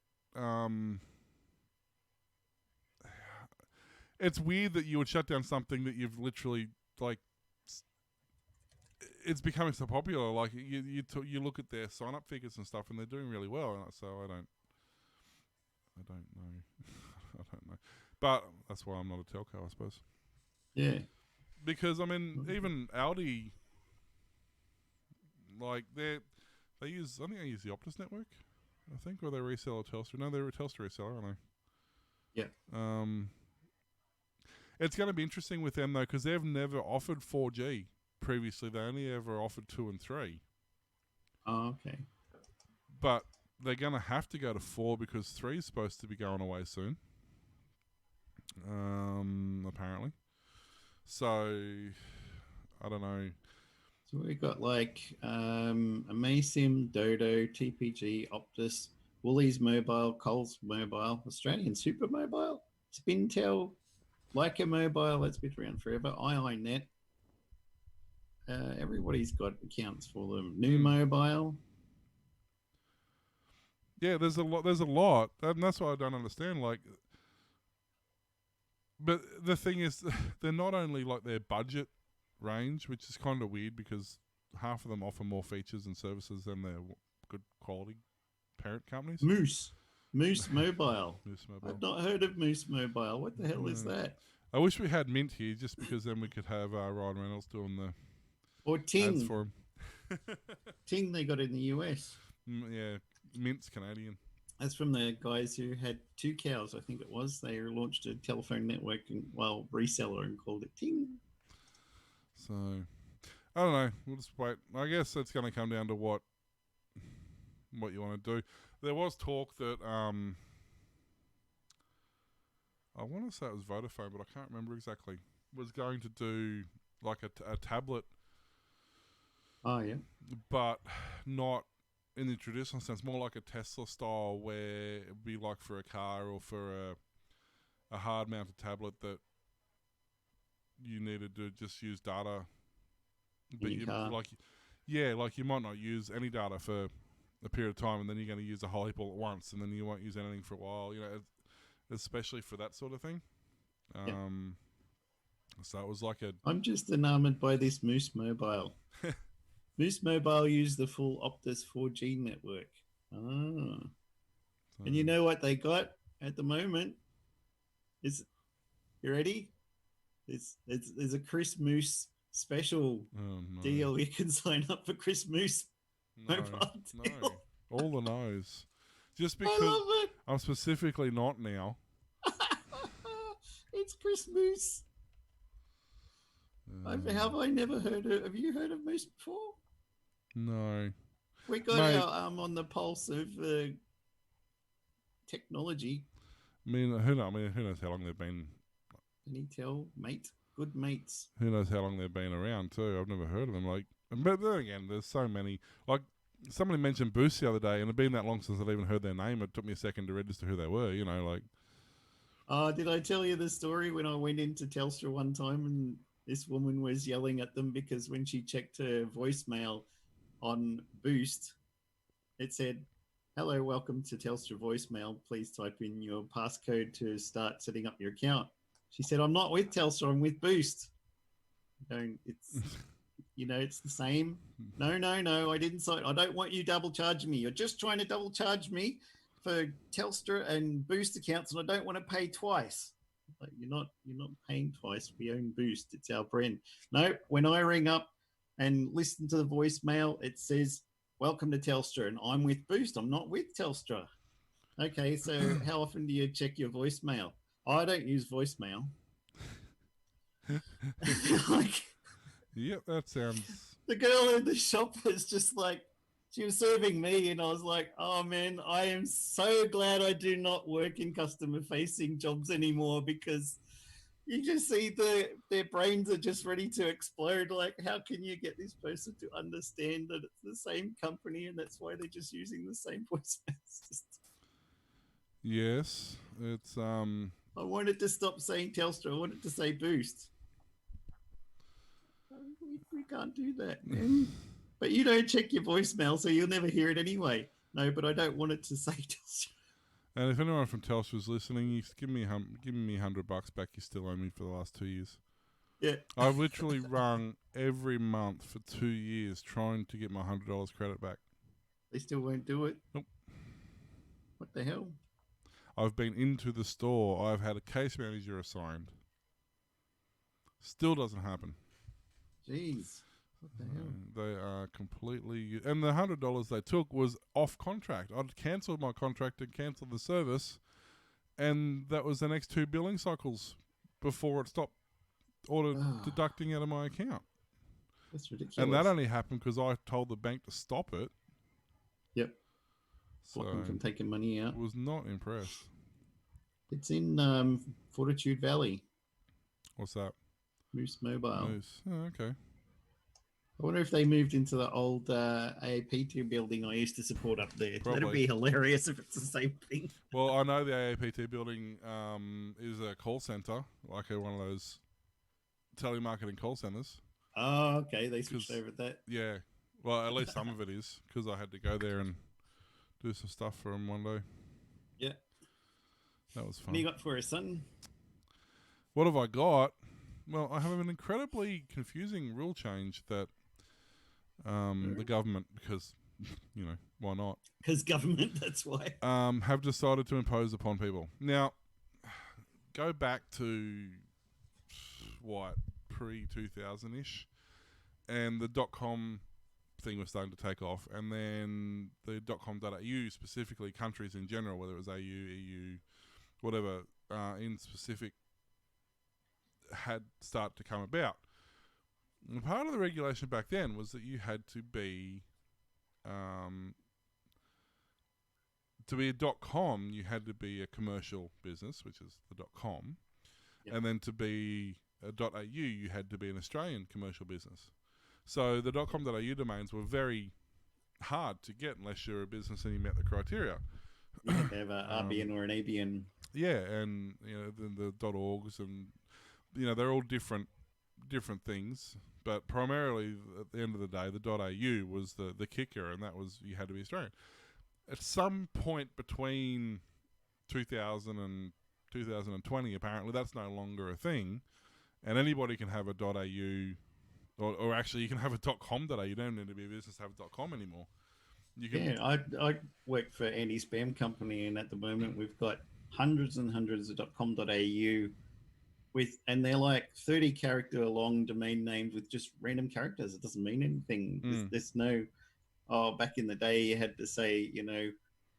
It's weird that you would shut down something that you've literally it's becoming so popular. Like you look at their sign up figures and stuff, and they're doing really well. So I don't know. I don't know. But that's why I'm not a telco, I suppose. Yeah. Because I mean, even Aldi, like they use. I think they use the Optus network. I think, or they resell a Telstra. No, they're a Telstra reseller, aren't they? Yeah. It's going to be interesting with them though, because they've never offered 4G. Previously, they only ever offered 2 and 3. Oh, okay. But they're going to have to go to 4 because 3 is supposed to be going away soon. Apparently. So, I don't know. So we've got Amasim, Dodo, TPG, Optus, Woolies Mobile, Coles Mobile, Australian Super Mobile, Spintel, Leica Mobile, that's been around forever, iiNet. Everybody's got accounts for them. New Mobile. Yeah, there's a lot. And that's what I don't understand. But the thing is, they're not only their budget range, which is kind of weird because half of them offer more features and services than their good quality parent companies. Moose Mobile. Moose Mobile. I've not heard of Moose Mobile. What the hell is that? I wish we had Mint here, just because then we could have Ryan Reynolds doing the or Ting ads for him. Ting they got in the US. Yeah, Mint's Canadian. That's from the guys who had 2 cows, I think it was. They launched a telephone network reseller and called it Ting. So, I don't know. We'll just wait. I guess it's going to come down to what what you want to do. There was talk that I want to say it was Vodafone, but I can't remember exactly. Was going to do like a tablet, Oh yeah. but not in the traditional sense. More like a Tesla style, where it'd be like for a car or for a hard mounted tablet that you needed to just use data. But In your car. like you might not use any data for a period of time, and then you're going to use a whole heap all at once, and then you won't use anything for a while. Especially for that sort of thing. So it was like I'm just enamored by this Moose Mobile. Moose Mobile used the full Optus 4G network. Ah. And you know what they got at the moment? You ready? There's a Chris Moose special deal. You can sign up for Chris Moose mobile deal. No, all the no's. Just I because love it. I'm specifically not now. It's Chris Moose. Have I never heard of? Have you heard of Moose before? No. We got Mate. our arm on the pulse of technology. I mean, who knows how long they've been? Can you tell, mate? Good mates. Who knows how long they've been around too? I've never heard of them. But then again, there's so many. Like somebody mentioned Boost the other day, and it'd been that long since I'd even heard their name. It took me a second to register who they were. Did I tell you the story when I went into Telstra one time and this woman was yelling at them because when she checked her voicemail on Boost, it said, "Hello, welcome to Telstra voicemail. Please type in your passcode to start setting up your account." She said, "I'm not with Telstra, I'm with Boost." It's it's the same. No, I didn't sign. I don't want you double charging me. You're just trying to double charge me for Telstra and Boost accounts, and I don't want to pay twice. Like, you're not paying twice. We own Boost. It's our brand. No, when I ring up and listen to the voicemail, it says, "Welcome to Telstra," and I'm with Boost. I'm not with Telstra. Okay, so how often do you check your voicemail? I don't use voicemail. Yep, that sounds. The girl in the shop was just like, she was serving me, and I was like, "Oh man, I am so glad I do not work in customer-facing jobs anymore," because you just see their brains are just ready to explode. Like, how can you get this person to understand that it's the same company and that's why they're just using the same voicemails? Yes, it's I wanted to stop saying Telstra. I wanted to say Boost. We can't do that, man. But you don't check your voicemail, so you'll never hear it anyway. No, but I don't want it to say Telstra. And if anyone from Telstra is listening, you give me $100 back. You still owe me for the last 2 years. Yeah. I've literally rung every month for 2 years trying to get my $100 credit back. They still won't do it? Nope. What the hell? I've been into the store. I've had a case manager assigned. Still doesn't happen. Jeez. What the hell? They are completely... And the $100 they took was off contract. I'd cancelled my contract and cancelled the service, and that was the next 2 billing cycles before it stopped deducting out of my account. That's ridiculous. And that only happened because I told the bank to stop it. Yep. So Block them from taking money out. was not impressed. It's in Fortitude Valley. What's that? Moose Mobile. Moose. Oh, okay. I wonder if they moved into the old AAPT building I used to support up there. Probably. That'd be hilarious if it's the same thing. Well, I know the AAPT building is a call centre, like one of those telemarketing call centres. Oh, okay. They switched over to that. Yeah. Well, at least some of it is, because I had to go there and do some stuff for him one day. Yeah. That was fun. What do you got for us, son? What have I got? Well, I have an incredibly confusing rule change that the government, because, why not? Because government, that's why. Have decided to impose upon people. Now, go back to, pre-2000-ish, and the .com thing was starting to take off, and then the .com.au, specifically countries in general, whether it was AU, EU, whatever, in specific, had started to come about. And part of the regulation back then was that you had to be to be a .com, you had to be a commercial business, which is the .com, Yep. and then to be a .au, you had to be an Australian commercial business. So the .com.au domains were very hard to get unless you're a business and you met the criteria. You had to have an RBN or an ABN. Yeah, and the .orgs, and they're all different things, but primarily at the end of the day, the .au was the kicker, and that was you had to be Australian. At some point between 2000 and 2020, apparently that's no longer a thing, and anybody can have a .au, or actually you can have a .com.au. You don't need to be a business to have a .com anymore. You can, Yeah, I work for an anti-spam company, and at the moment we've got hundreds and hundreds of .com.au and they're like 30-character long domain names with just random characters. It doesn't mean anything. There's no, back in the day you had to say,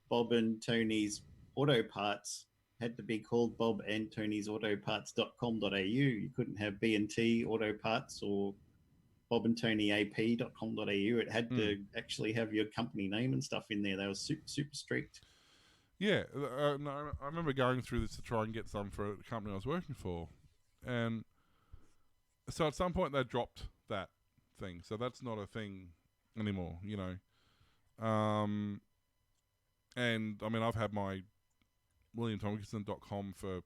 Bob and Tony's Auto Parts had to be called Bob and Tony's Autoparts.com.au. You couldn't have B&T Auto Parts or Bob and Tony AP.com.au. It had to actually have your company name and stuff in there. They were super, super strict. Yeah, no, I remember going through this to try and get some for a company I was working for. And so at some point they dropped that thing. So that's not a thing anymore, And, I mean, I've had my WilliamTompkinson.com for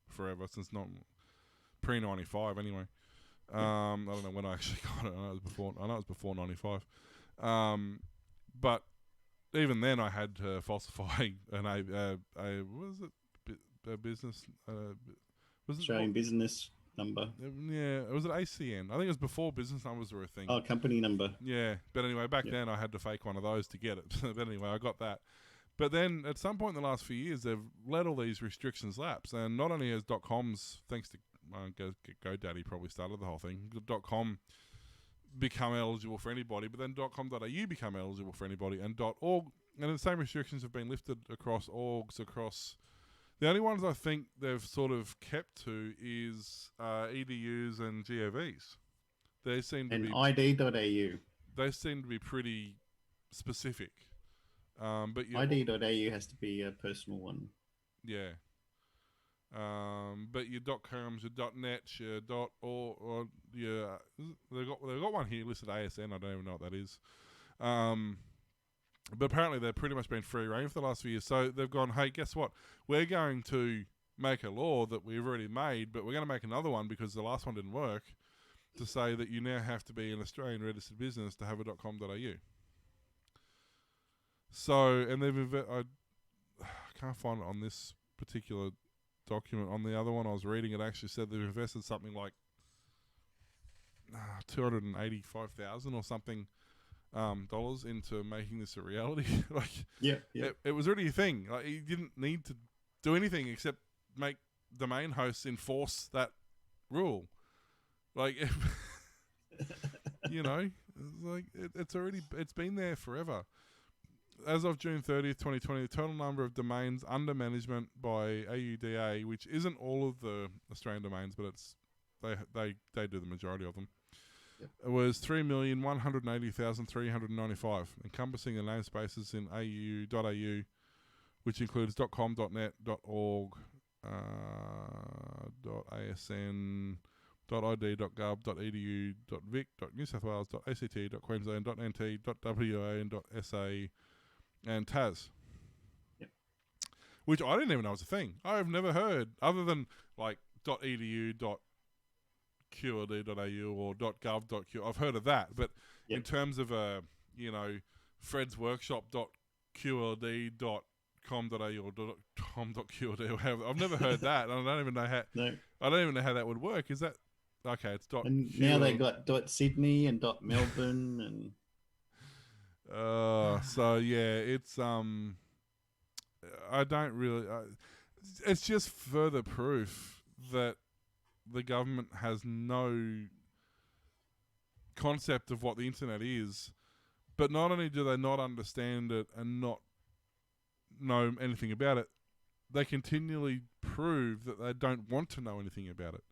forever, since not pre-95 anyway. I don't know when I actually got it. I know it was before 95. But even then, I had to falsify what was it? A business. Was it Australian business number. Yeah, was it ACN? I think it was before business numbers were a thing. Oh, company number. Yeah, but anyway, back then I had to fake one of those to get it. But anyway, I got that. But then at some point in the last few years, they've let all these restrictions lapse, and not only has .coms, thanks to GoDaddy, probably started the whole thing. .com become eligible for anybody, but then .com.au become eligible for anybody, and .org, and the same restrictions have been lifted across orgs across. The only ones I think they've sort of kept to is EDUs and GOVs. They seem to be ID.au. They seem to be pretty specific. But ID.au has to be a personal one. Yeah. But your .coms, your .net, your .org, or your they've got one here listed ASN. I don't even know what that is. But apparently they've pretty much been free reign for the last few years. So they've gone, hey, guess what? We're going to make a law that we've already made, but we're going to make another one because the last one didn't work, to say that you now have to be an Australian registered business to have a .com.au. So, and I can't find it on this particular document. On the other one I was reading, it actually said they've invested something like $285,000 or something dollars into making this a reality. It was already a thing. Like, you didn't need to do anything except make domain hosts enforce that rule. Like, it's been there forever. As of June 30th, 2020, the total number of domains under management by AUDA, which isn't all of the Australian domains, but they do the majority of them, it was 3,180,395, encompassing the namespaces in au.au, which includes .com, .net, .org, .asn, .id, .gov, .edu, .vic, .new South Wales, .act, .queensland, .nt, .wa, and .sa, and .tas. Yep. Which I didn't even know was a thing. I've never heard, other than like .edu, .qld.au or .gov.q. I've heard of that, but in terms of Fred's Workshop.qld.com.au or .com.qld or whatever, I've never heard that. And I don't even know how. No. I don't even know how that would work. Is that okay? It's And now they got .Sydney and .Melbourne and. So yeah, it's I don't really. It's just further proof that the government has no concept of what the internet is. But not only do they not understand it and not know anything about it, they continually prove that they don't want to know anything about it.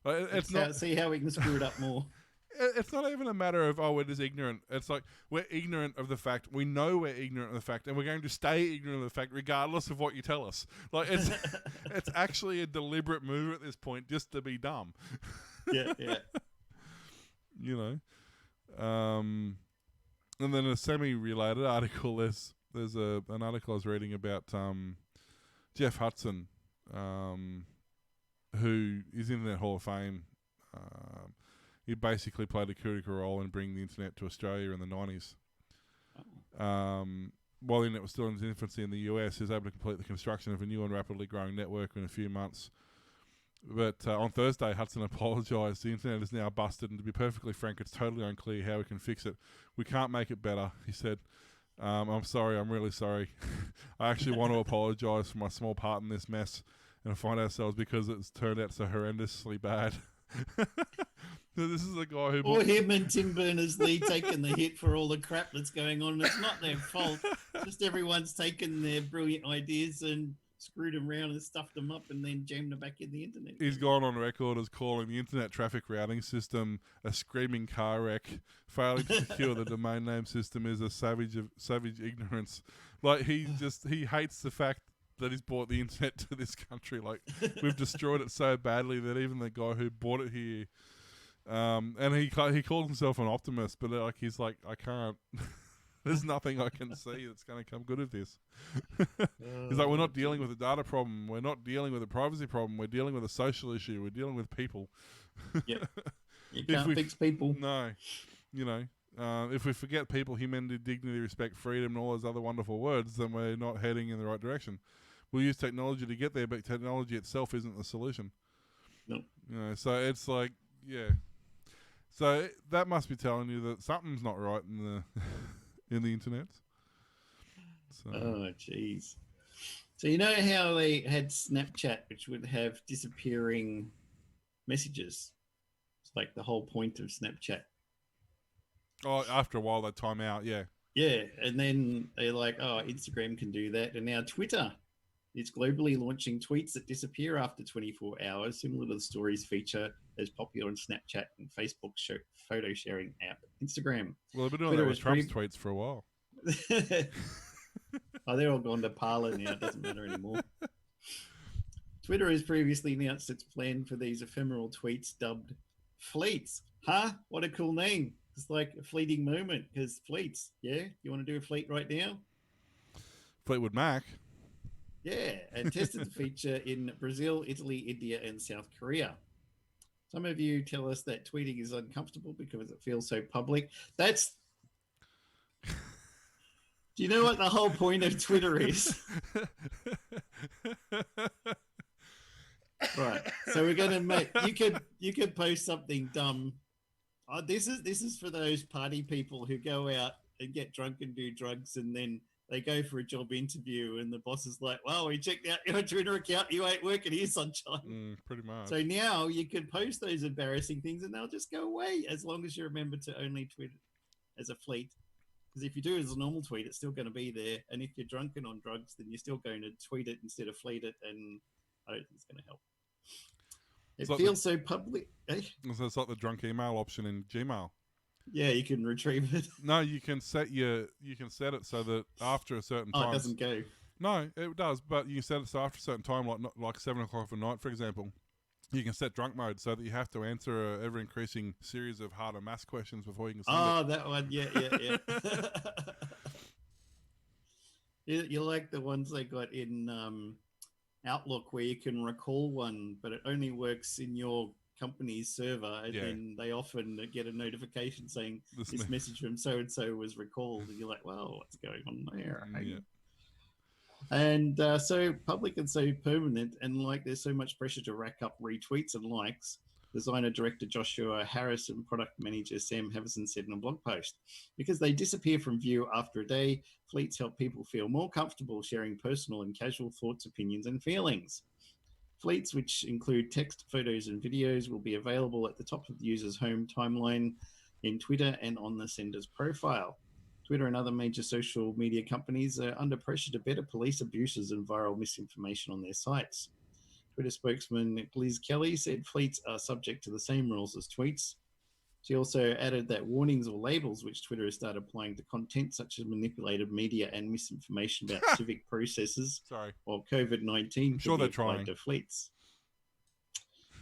It's not. See how we can screw it up more. it's not even a matter of, we're just ignorant. It's like, we're ignorant of the fact. We know we're ignorant of the fact, and we're going to stay ignorant of the fact regardless of what you tell us. Like, it's it's actually a deliberate move at this point just to be dumb. Yeah. You know? And then a semi-related article, there's an article I was reading about Jeff Hudson, who is in the Hall of Fame. He basically played a critical role in bringing the internet to Australia in the 90s. While the internet was still in its infancy in the US, he was able to complete the construction of a new and rapidly growing network in a few months. But on Thursday, Hudson apologised. The internet is now busted, and to be perfectly frank, it's totally unclear how we can fix it. We can't make it better, he said. I'm sorry, I'm really sorry. I actually want to apologise for my small part in this mess and find ourselves because it's turned out so horrendously bad. So this is a guy who... Or him and Tim Berners-Lee taking the hit for all the crap that's going on. It's not their fault. Just everyone's taken their brilliant ideas and screwed them around and stuffed them up and then jammed them back in the internet. He's gone on record as calling the internet traffic routing system a screaming car wreck. Failing to secure the domain name system is a savage ignorance. Like, he hates the fact that he's brought the internet to this country. Like, we've destroyed it so badly that even the guy who bought it here, and he calls himself an optimist, but like, he's like, I can't. There's nothing I can see that's going to come good of this. He's like, we're not dealing with a data problem. We're not dealing with a privacy problem. We're dealing with a social issue. We're dealing with people. Yeah. You can't fix people. No. You know, if we forget people, humanity, dignity, respect, freedom, and all those other wonderful words, then we're not heading in the right direction. We'll use technology to get there, but technology itself isn't the solution. No. You know, so it's like, yeah. So that must be telling you that something's not right in the... in the internet. So. Oh, jeez. So you know how they had Snapchat, which would have disappearing messages? It's like the whole point of Snapchat. Oh, after a while they time out, yeah. Yeah, and then they're like, oh, Instagram can do that. And now Twitter is globally launching tweets that disappear after 24 hours, similar to the stories feature as popular on Snapchat and Facebook photo sharing app Instagram. Well, they've been doing that with Trump's tweets for a while. Oh, they're all gone to Parler now. It doesn't matter anymore. Twitter has previously announced its plan for these ephemeral tweets dubbed fleets. Huh? What a cool name. It's like a fleeting moment because fleets. Yeah? You want to do a fleet right now? Fleetwood Mac. Yeah, and tested the feature in Brazil, Italy, India, and South Korea. Some of you tell us that tweeting is uncomfortable because it feels so public. That's... Do you know what the whole point of Twitter is? Right. So we're going to make... You could post something dumb. Oh, this is for those party people who go out and get drunk and do drugs and then they go for a job interview and the boss is like, well, we checked out your Twitter account. You ain't working here, sunshine. Pretty much. So now you can post those embarrassing things and they'll just go away as long as you remember to only tweet it as a fleet. Because if you do it as a normal tweet, it's still going to be there. And if you're drunk and on drugs, then you're still going to tweet it instead of fleet it. And I don't think it's going to help. It feels so public. Eh? So it's like the drunk email option in Gmail. Yeah, you can retrieve it. No, you can set it so that after a certain time. Oh, it doesn't go. No, it does, but you can set it so after a certain time, like 7 o'clock at night, for example. You can set drunk mode so that you have to answer a ever increasing series of harder maths questions before you can send it. Oh, that one, yeah. You're like the ones they got in Outlook where you can recall one, but it only works in your company's server, and then they often get a notification saying this message from so-and-so was recalled, and you're like, well, what's going on there? Yeah. And so public and so permanent, and like there's so much pressure to rack up retweets and likes. Designer director Joshua Harris and product manager Sam Havison said in a blog post, because they disappear from view after a day, fleets help people feel more comfortable sharing personal and casual thoughts, opinions, and feelings. Fleets, which include text, photos, and videos, will be available at the top of the user's home timeline in Twitter and on the sender's profile. Twitter and other major social media companies are under pressure to better police abuses and viral misinformation on their sites. Twitter spokesman Liz Kelly said fleets are subject to the same rules as tweets. She also added that warnings or labels which Twitter has started applying to content such as manipulated media and misinformation about civic processes Sorry. or COVID-19 I'm sure could be they're applied trying. to fleets.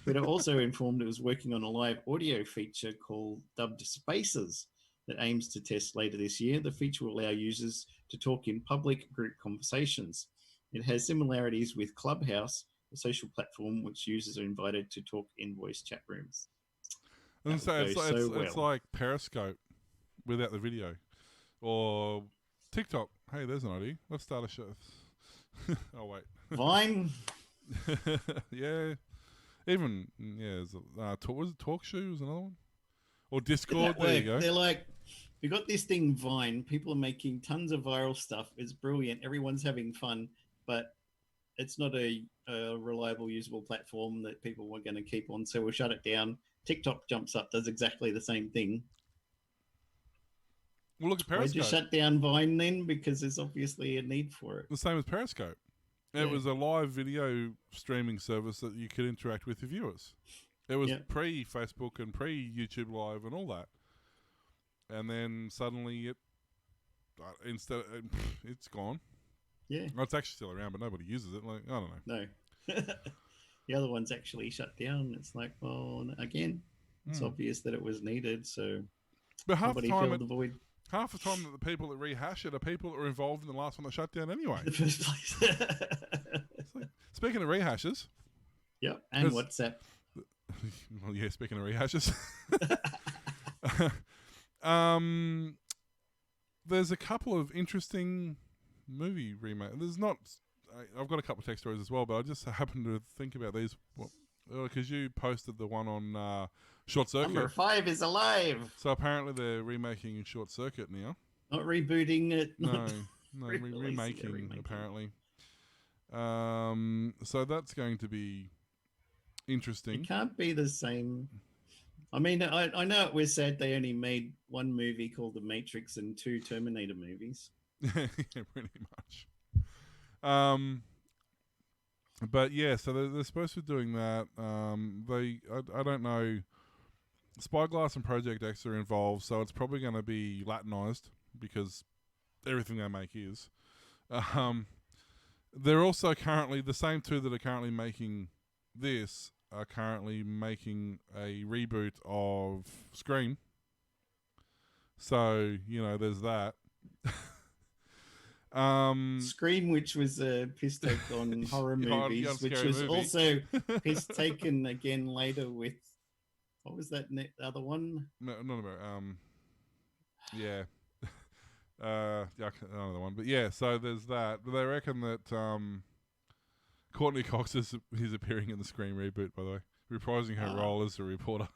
Twitter also informed it was working on a live audio feature called Dubbed Spaces that aims to test later this year. The feature will allow users to talk in public group conversations. It has similarities with Clubhouse, a social platform which users are invited to talk in voice chat rooms. And so That it's, would go it's, so it's well. like Periscope without the video. Or TikTok. Hey, there's an idea. Let's start a show. Oh, wait. Vine? Yeah. Even, was it Talk Shoe was another one? Or Discord, there you go. They're like, we got this thing Vine. People are making tons of viral stuff. It's brilliant. Everyone's having fun, but it's not a reliable, usable platform that people are going to keep on. So we'll shut it down. TikTok jumps up, does exactly the same thing. Well, look at Why'd you Periscope. shut down Vine then? Because there's obviously a need for it. The same as Periscope. Yeah. It was a live video streaming service that you could interact with your viewers. It was pre-Facebook and pre-YouTube Live and all that. And then suddenly it's gone. Yeah. Well, it's actually still around, but nobody uses it. Like, I don't know. No. The other one's actually shut down. It's like, well, again, it's obvious that it was needed. So but half the time, filled the void. Half the time that the people that rehash it are people that were involved in the last one that shut down anyway. The first place. Like, speaking of rehashes. Yep, and WhatsApp. Well, yeah, speaking of rehashes. There's a couple of interesting movie remakes. I've got a couple of tech stories as well, but I just happened to think about these because you posted the one on Short Circuit. Number 5 is alive. So apparently they're remaking Short Circuit now. Not rebooting it. No, remaking apparently. So that's going to be interesting. It can't be the same. I mean, I know it was said they only made one movie called The Matrix and 2 Terminator movies. Yeah, pretty much. But yeah, so they're supposed to be doing that. I don't know. Spyglass and Project X are involved, so it's probably going to be Latinized because everything they make is. They're also currently the same two that are currently making this are currently making a reboot of Scream. So there's that. Scream, which was a piss take on horror movies, which was also piss taken again later with what was that other one? No, not about yeah. Another one, but yeah. So there's that. But they reckon that Courtney Cox is appearing in the Scream reboot. By the way, reprising her role as a reporter.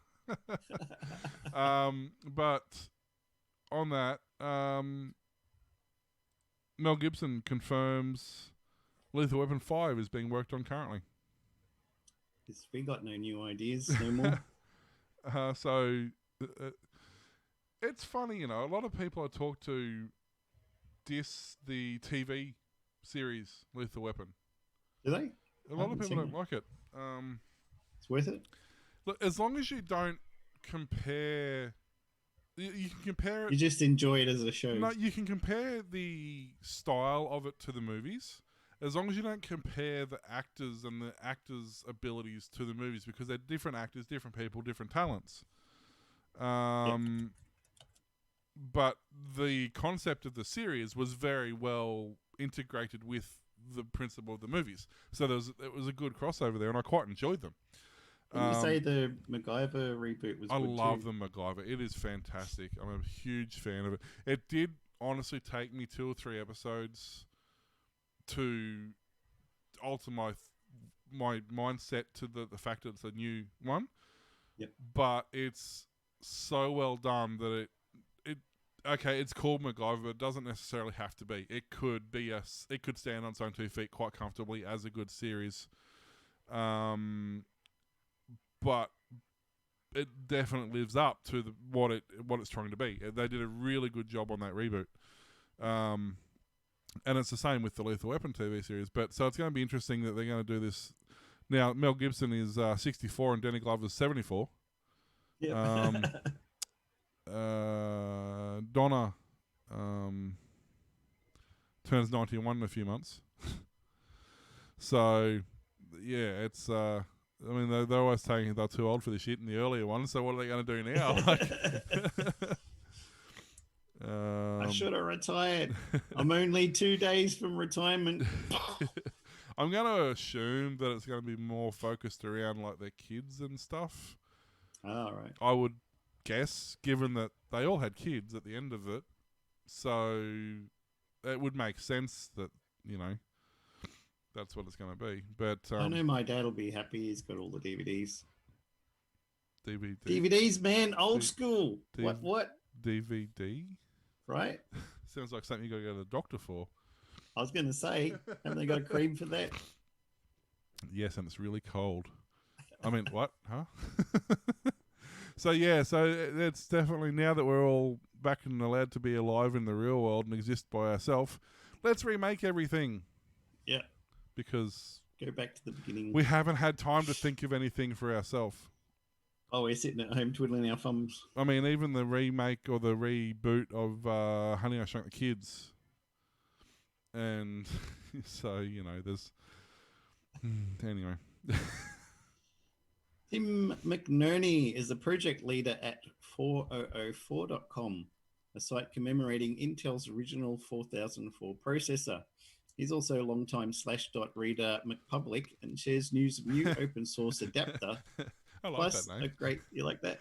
But on that, Mel Gibson confirms Lethal Weapon 5 is being worked on currently. We got no new ideas no more. It's funny, a lot of people I talk to diss the TV series Lethal Weapon. Do they? A lot of people don't like it. It's worth it. Look, as long as you don't compare... You can compare it... You just enjoy it as a show. No, you can compare the style of it to the movies, as long as you don't compare the actors and the actors' abilities to the movies, because they're different actors, different people, different talents. But the concept of the series was very well integrated with the principle of the movies. So it was a good crossover there, and I quite enjoyed them. Didn't you say the Macgyver reboot was good I love too? the Macgyver. It is fantastic. I'm a huge fan of it. It did honestly take me 2 or 3 episodes to alter my mindset to the fact that it's a new one. Yep. But it's so well done that it's called Macgyver, but it doesn't necessarily have to be. It could stand on its own 2 feet quite comfortably as a good series. But it definitely lives up to what it's trying to be. They did a really good job on that reboot. And it's the same with the Lethal Weapon TV series. But so it's going to be interesting that they're going to do this. Now, Mel Gibson is 64 and Danny Glover's 74. Yeah. Donna turns 91 in a few months. So, yeah, it's... I mean, they're always saying they're too old for this shit in the earlier ones, so what are they going to do now? I should have retired. I'm only 2 days from retirement. I'm going to assume that it's going to be more focused around like their kids and stuff. All right. I would guess, given that they all had kids at the end of it, so it would make sense that, you know, that's what it's going to be. But I know my dad will be happy. He's got all the DVDs. DVD? DVDs, man, old school. What? DVD? Right? Sounds like something you got to go to the doctor for. I was going to say, haven't they got a cream for that? Yes, and it's really cold. I mean, what? Huh? So it's definitely, now that we're all back and allowed to be alive in the real world and exist by ourselves, let's remake everything. Yeah. Because go back to the beginning. We haven't had time to think of anything for ourselves. Oh, we're sitting at home twiddling our thumbs. I mean, even the remake or the reboot of Honey, I Shrunk the Kids. And so, you know, there's... Anyway. Tim McNerney is the project leader at 4004.com, a site commemorating Intel's original 4004 processor. He's also a longtime Slashdot reader McPublic and shares news of new open source adapter. I like Plus, that name. you like that?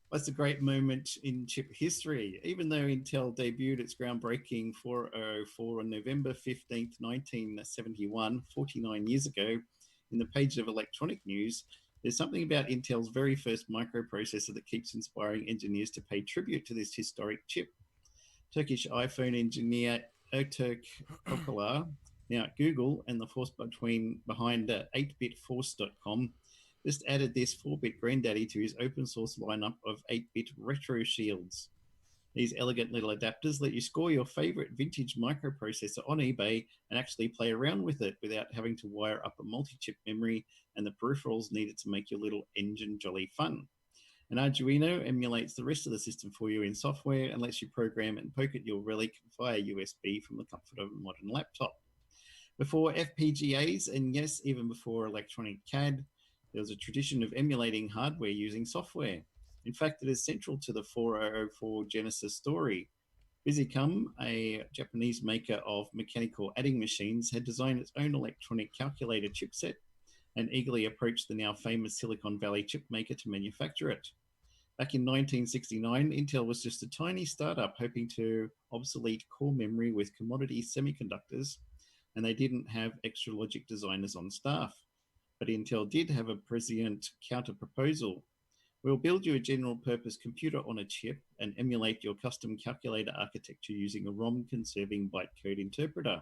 Plus, a great moment in chip history. Even though Intel debuted its groundbreaking 4004 on November 15th, 1971, 49 years ago, in the page of electronic news, there's something about Intel's very first microprocessor that keeps inspiring engineers to pay tribute to this historic chip. Turkish iPhone engineer Erturk Okalar, now at Google, and the force behind 8bitforce.com, just added this 4-bit granddaddy to his open source lineup of 8-bit retro shields. These elegant little adapters let you score your favorite vintage microprocessor on eBay and actually play around with it without having to wire up a multi-chip memory and the peripherals needed to make your little engine jolly fun. An Arduino emulates the rest of the system for you in software and lets you program and poke at your relic via USB from the comfort of a modern laptop. Before FPGAs, and yes, even before electronic CAD, there was a tradition of emulating hardware using software. In fact, it is central to the 4004 Genesis story. Visicom, a Japanese maker of mechanical adding machines, had designed its own electronic calculator chipset and eagerly approached the now famous Silicon Valley chip maker to manufacture it. Back in 1969, Intel was just a tiny startup hoping to obsolete core memory with commodity semiconductors, and they didn't have extra logic designers on staff. But Intel did have a prescient counter-proposal. We'll build you a general-purpose computer on a chip and emulate your custom calculator architecture using a ROM-conserving bytecode interpreter.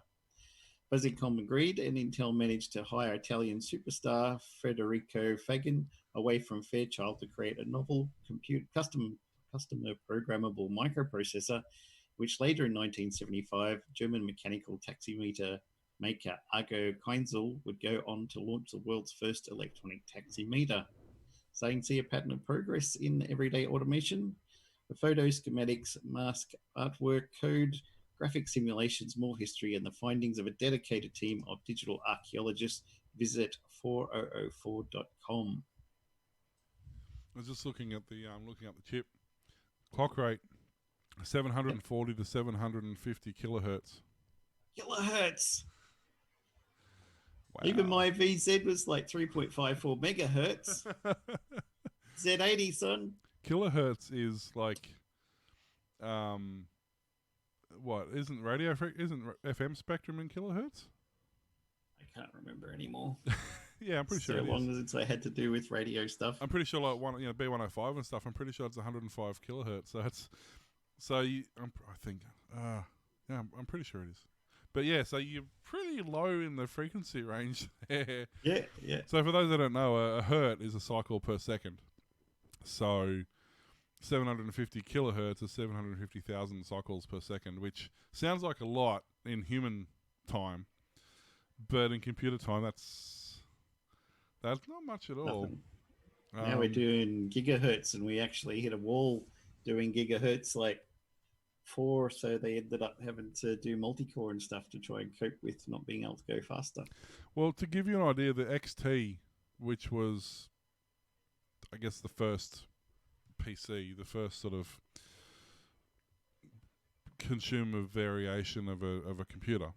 Visicom agreed, and Intel managed to hire Italian superstar Federico Faggin away from Fairchild to create a novel customer programmable microprocessor, which later in 1975, German mechanical taximeter maker Argo Keinzel would go on to launch the world's first electronic taximeter. Starting to see a pattern of progress in everyday automation. The photo schematics, mask artwork, code, graphic simulations, more history, and the findings of a dedicated team of digital archaeologists. Visit 4004.com. I was just looking at the chip clock rate, 740 to 750 kilohertz. Kilohertz. Wow. Even my VZ was like 3.54 megahertz. Z80, son. Kilohertz is like, what? Isn't FM spectrum in kilohertz? I can't remember anymore. Yeah, I'm pretty sure. So long as I had to do with radio stuff. I'm pretty sure, like B105 and stuff. I'm pretty sure it's 105 kilohertz. I'm pretty sure it is. But yeah, so you're pretty low in the frequency range there. Yeah. So for those that don't know, a hertz is a cycle per second. So 750 kilohertz is 750,000 cycles per second, which sounds like a lot in human time, but in computer time, that's not much at all. Now we're doing gigahertz, and we actually hit a wall doing gigahertz like 4, so they ended up having to do multi-core and stuff to try and cope with not being able to go faster. Well, to give you an idea, the XT, which was, I guess, the first PC, the first sort of consumer variation of a computer,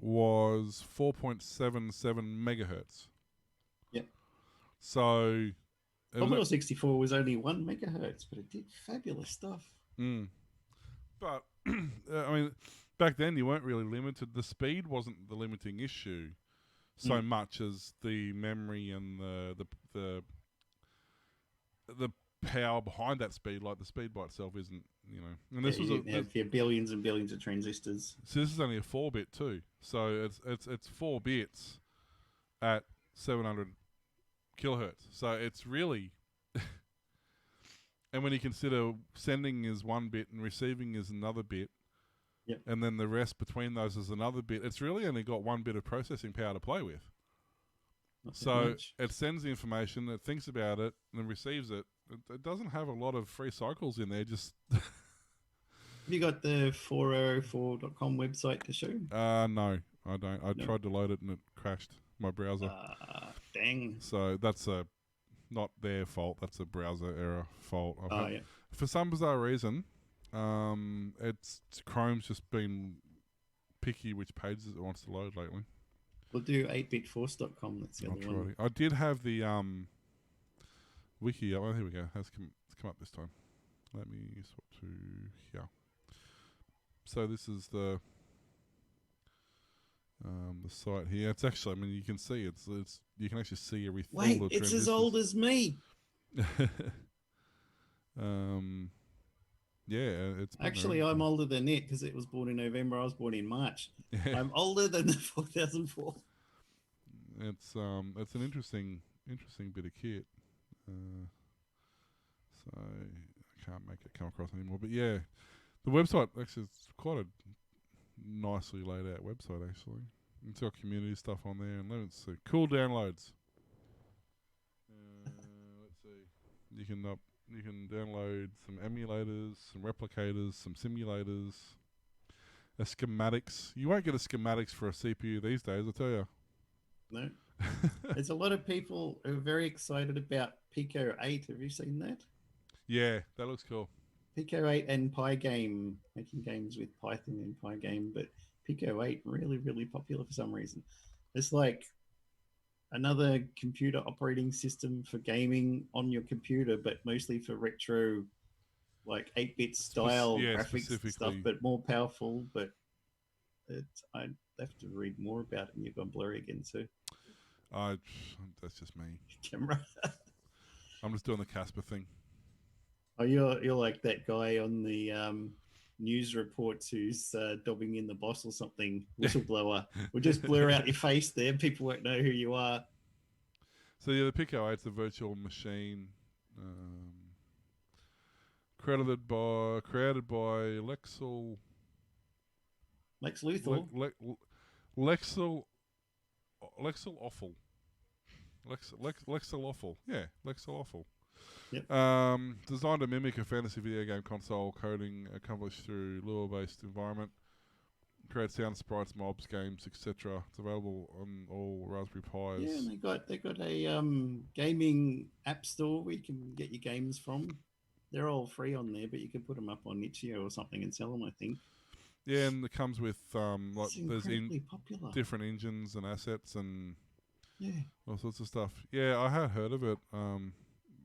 was 4.77 megahertz. Yep. So Commodore 64 was only 1 megahertz, but it did fabulous stuff. But I mean, back then you weren't really limited. The speed wasn't the limiting issue so much as the memory and the power behind that speed. Like the speed by itself isn't, And this was you have billions and billions of transistors. So this is only a 4-bit too. So it's 4 bits at 700 kilohertz. So it's really, and when you consider sending is 1 bit and receiving is another bit, and then the rest between those is another bit, it's really only got 1 bit of processing power to play with. So it sends the information, it thinks about it, and receives it. It doesn't have a lot of free cycles in there. Just have you got the 404.com website to show? No, I don't. I tried to load it and it crashed my browser. Dang. So that's not their fault. That's a browser error fault. Yeah. For some bizarre reason, Chrome's just been picky which pages it wants to load lately. We'll do 8bitforce.com. That's the other one. I did have the wiki. Oh, here we go. It's come up this time. Let me swap to here. So this is the site here. It's actually, I mean, you can see it's you can actually see everything. Wait, it's as old as me. Yeah, it's actually I'm older than it because it was born in November. I was born in March. Yeah. I'm older than the 4004. It's an interesting bit of kit. So I can't make it come across anymore. But yeah, the website actually is quite a nicely laid out website actually. It's got community stuff on there, and let's see, cool downloads. Let's see, you can download some emulators, some replicators, some simulators, schematics. You won't get a schematics for a CPU these days, I tell you. No. There's a lot of people who are very excited about Pico 8. Have you seen that? Yeah, that looks cool. Pico 8 and Pygame, making games with Python and Pygame, but Pico 8 really, really popular for some reason. It's like another computer operating system for gaming on your computer, but mostly for retro, like 8-bit style graphics stuff, but more powerful. But I'd have to read more about it, and you've gone blurry again, so. That's just me. Camera. I'm just doing the Casper thing. Oh, you're like that guy on the news reports who's dobbing in the boss or something, whistleblower. We'll just blur out your face there. People won't know who you are. So yeah, the Pico 8's a virtual machine created by Lex Luthor. Lexel Awful. Lexel Awful. Yeah, Lexel Awful. Yep. Designed to mimic a fantasy video game console, coding accomplished through Lua-based environment. Create sound, sprites, mobs, games, etc. It's available on all Raspberry Pis. Yeah, and they got a gaming app store where you can get your games from. They're all free on there, but you can put them up on Itch.io or something and sell them, I think. Yeah, and it comes with like there's popular. Different engines and assets and all sorts of stuff. Yeah, I had heard of it.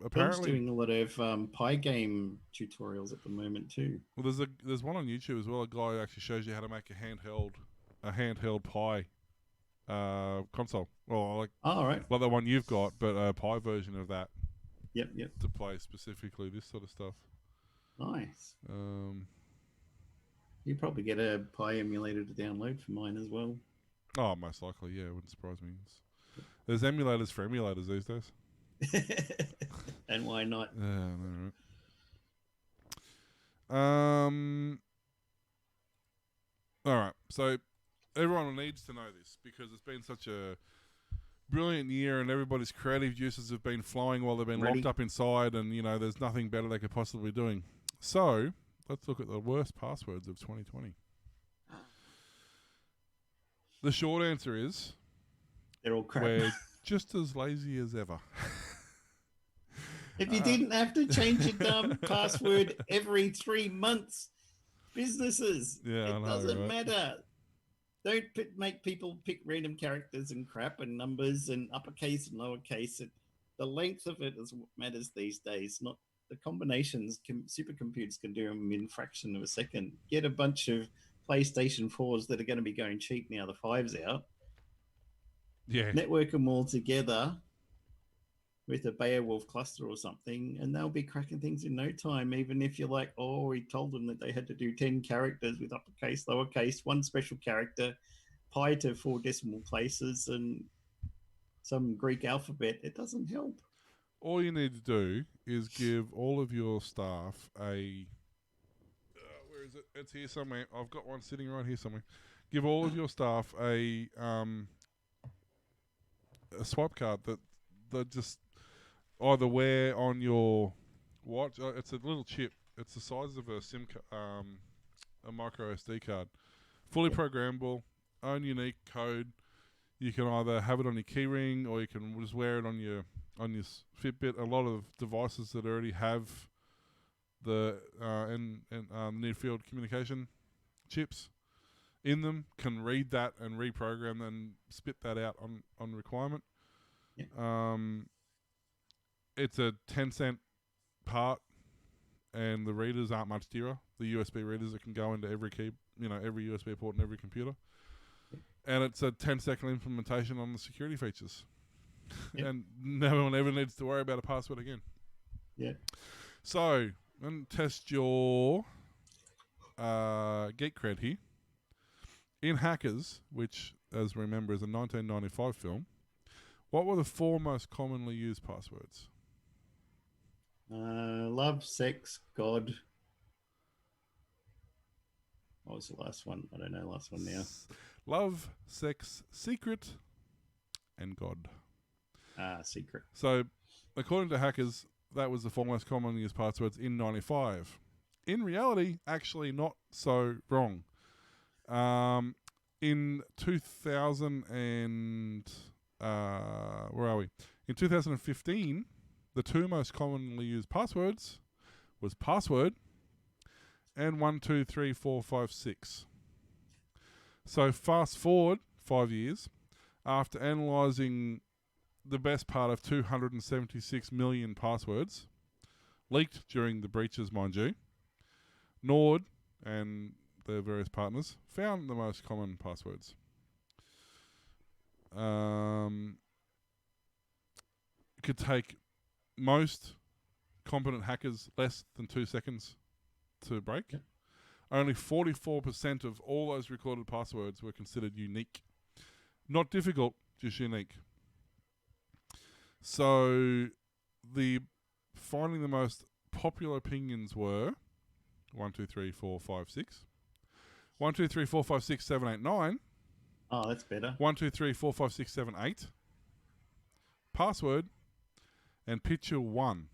Apparently, doing a lot of Pygame tutorials at the moment too. Well, there's one on YouTube as well. A guy who actually shows you how to make a handheld Pi console. Well, like like the one you've got, but a Pi version of that. Yep. To play specifically this sort of stuff. Nice. You probably get a Pi emulator to download for mine as well. Oh, most likely, yeah. It wouldn't surprise me. There's emulators for emulators these days. And why not? All right. So everyone needs to know this because it's been such a brilliant year and everybody's creative juices have been flowing while they've been locked up inside and, there's nothing better they could possibly be doing. So let's look at the worst passwords of 2020. The short answer is They're all crap. we're just as lazy as ever. If you didn't have to change your dumb password every 3 months, businesses, Yeah, I it know, doesn't right? matter. Don't make people pick random characters and crap and numbers and uppercase and lowercase. The length of it is what matters these days, not the combinations. Supercomputers can do them in a fraction of a second. Get a bunch of PlayStation 4s that are going to be going cheap now, the 5's out. Yeah. Network them all together with a Beowulf cluster or something, and they'll be cracking things in no time, even if you're like, oh, we told them that they had to do 10 characters with uppercase, lowercase, one special character, pi to 4 decimal places, and some Greek alphabet. It doesn't help. All you need to do is give all of your staff a... where is it? It's here somewhere. I've got one sitting right here somewhere. Give all of your staff a swipe card that just either wear on your watch. It's a little chip. It's the size of a a micro SD card. Fully programmable, own unique code. You can either have it on your keyring or you can just wear it on your Fitbit. A lot of devices that already have the near field communication chips in them can read that and reprogram and spit that out on requirement. Yeah. It's a 10-cent part, and the readers aren't much dearer. The USB readers that can go into every every USB port in every computer. Yep. And it's a 10-second implementation on the security features. Yep. And no one ever needs to worry about a password again. Yeah. So, and test your geek cred here. In Hackers, which, as we remember, is a 1995 film, what were the 4 most commonly used passwords? Love, sex, God. What was the last one? I don't know the last one now. Love, sex, secret, and God. Secret. So, according to Hackers, that was the 4 most commonly used passwords in 95. In reality, actually not so wrong. In 2000 and... where are we? In 2015, the 2 most commonly used passwords was password and 123456. So fast forward 5 years, after analysing the best part of 276 million passwords, leaked during the breaches, mind you, Nord and their various partners found the most common passwords. It could take most competent hackers less than 2 seconds to break. Yep. Only 44% of all those recorded passwords were considered unique. Not difficult, just unique. So finding the most popular opinions were 1, 2, 3, 4, 5, 6. 1, 2, 3, 4, 5, 6, 7, 8, 9. Oh, that's better. 1, 2, 3, 4, 5, 6, 7, 8. Password and picture 1.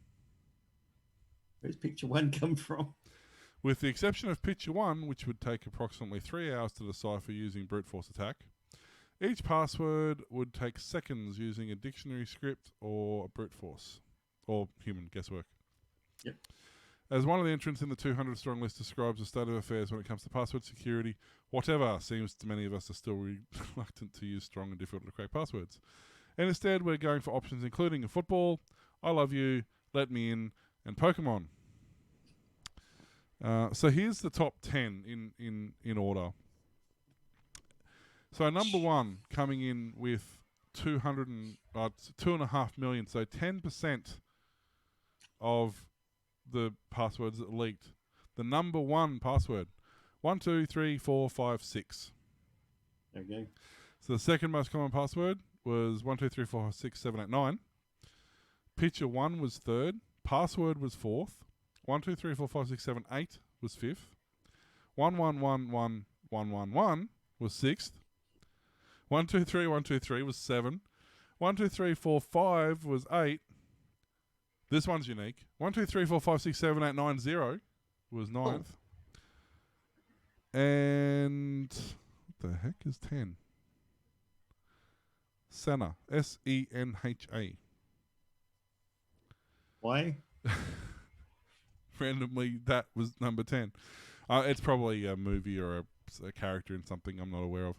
Where's picture 1 come from? With the exception of picture 1, which would take approximately 3 hours to decipher using brute force attack, each password would take seconds using a dictionary script or brute force, or human guesswork. Yep. As one of the entrants in the 200 strong list describes the state of affairs when it comes to password security, whatever seems to many of us are still reluctant to use strong and difficult to crack passwords. And instead, we're going for options including a football, I love you, let me in, and Pokemon. So here's the top 10 in order. So number 1 coming in with 2.5 million, so 10% of the passwords that leaked. The number 1 password, 1, 2, 3, 4, 5, 6. There we go. So the second most common password was 1, 2, 3, 4, 5, 6, 7, 8, 9. Picture 1 was 3rd. Password was 4th. 1, 2, 3, 4, 5, 6, 7, 8 was 5th. 1, 1, 1, 1, 1, 1, 1 was 6th. 1, 2, 3, 1, 2, 3 was 7. 1, 2, 3, 4, 5 was 8. This one's unique. 1, 2, 3, 4, 5, 6, 7, 8, 9, 0 was 9th. And what the heck is 10? Senha. Senha. Why? Randomly, that was number 10. It's probably a movie or a character in something I'm not aware of.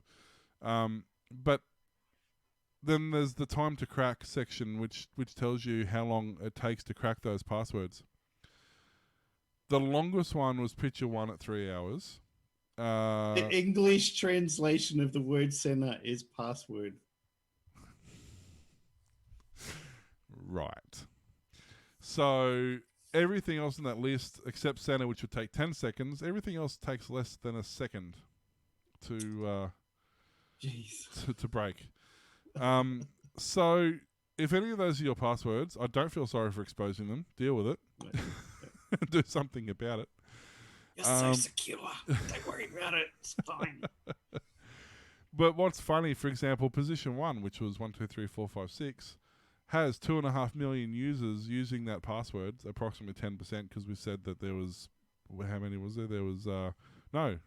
But then there's the time to crack section, which tells you how long it takes to crack those passwords. The longest one was picture 1 at 3 hours. The English translation of the word Senha is password. Right. So everything else in that list, except Senha, which would take 10 seconds, everything else takes less than a second to Jeez. to break. So if any of those are your passwords, I don't feel sorry for exposing them. Deal with it. Do something about it. You're so secure. Don't worry about it. It's fine. But what's funny, for example, position 1, which was 1, 2, 3, 4, 5, 6, has 2.5 million users using that password, approximately 10%, because we said that there was, how many was there? There was, no, it'd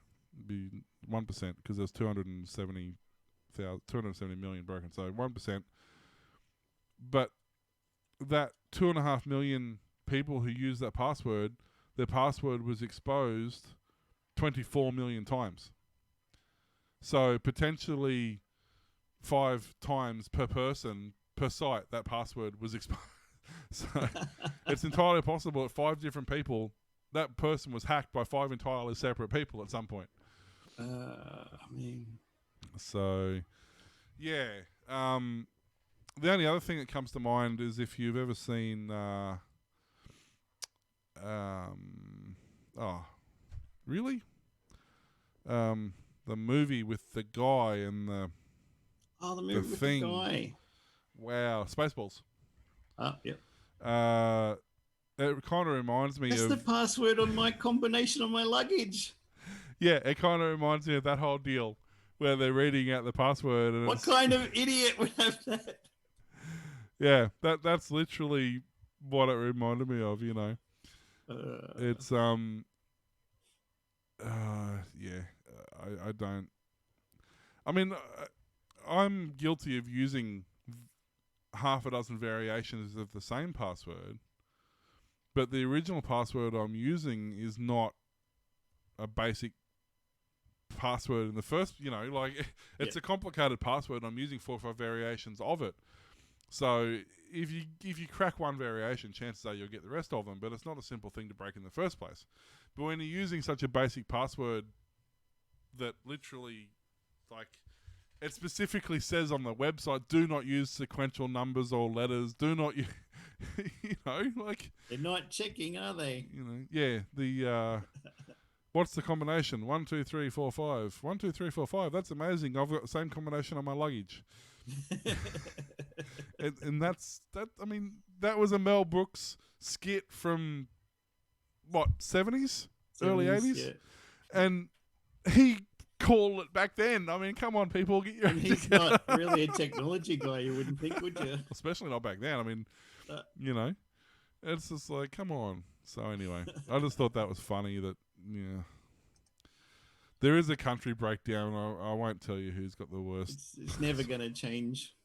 be 1%, because there's 270 million broken, so 1%. But that 2.5 million people who use that password, their password was exposed 24 million times. So potentially 5 times per person per site that password was exposed. So it's entirely possible that 5 different people, that person was hacked by 5 entirely separate people at some point. So yeah. The only other thing that comes to mind is if you've ever seen really? The movie with the guy and the movie with thing. the guy. Wow, Spaceballs. Yep. It kind of reminds me That's of the password on my combination of my luggage. Yeah, it kind of reminds me of that whole deal where they're reading out the password. And what kind of idiot would have that? Yeah, that's literally what it reminded me of. You know, it's I don't. I mean, I'm guilty of using half a dozen variations of the same password, but the original password I'm using is not a basic password in the first, it's a complicated password and I'm using 4 or 5 variations of it. So if you crack one variation, chances are you'll get the rest of them, but it's not a simple thing to break in the first place. But when you're using such a basic password that literally, it specifically says on the website, do not use sequential numbers or letters, do not use, They're not checking, are they? What's the combination? 1, 2, 3, 4, 5. 1, 2, 3, 4, 5. That's amazing. I've got the same combination on my luggage. and that's that. I mean, that was a Mel Brooks skit from what 70s, early 80s, yeah. And he called it back then. I mean, come on, people, get your. And he's not really a technology guy. You wouldn't think, would you? Especially not back then. I mean, it's just like, come on. So anyway, I just thought that was funny that. Yeah, there is a country breakdown. I won't tell you who's got the worst. It's never going to change.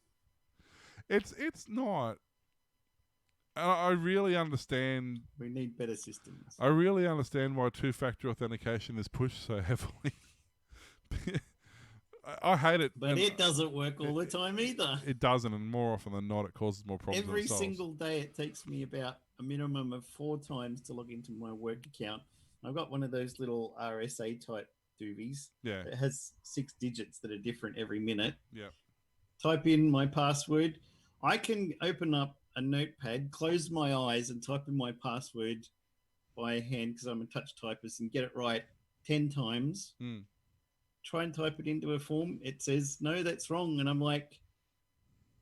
It's not. I really understand. We need better systems. I really understand why 2-factor authentication is pushed so heavily. I hate it, but it doesn't work all the time either. It doesn't, and more often than not, it causes more problems. Every single day, it takes me about a minimum of 4 times to log into my work account. I've got one of those little RSA type doobies. Yeah. It has 6 digits that are different every minute. Yeah. Type in my password. I can open up a notepad, close my eyes, and type in my password by hand because I'm a touch typist and get it right 10 times. Try and type it into a form. It says, no, that's wrong. And I'm like,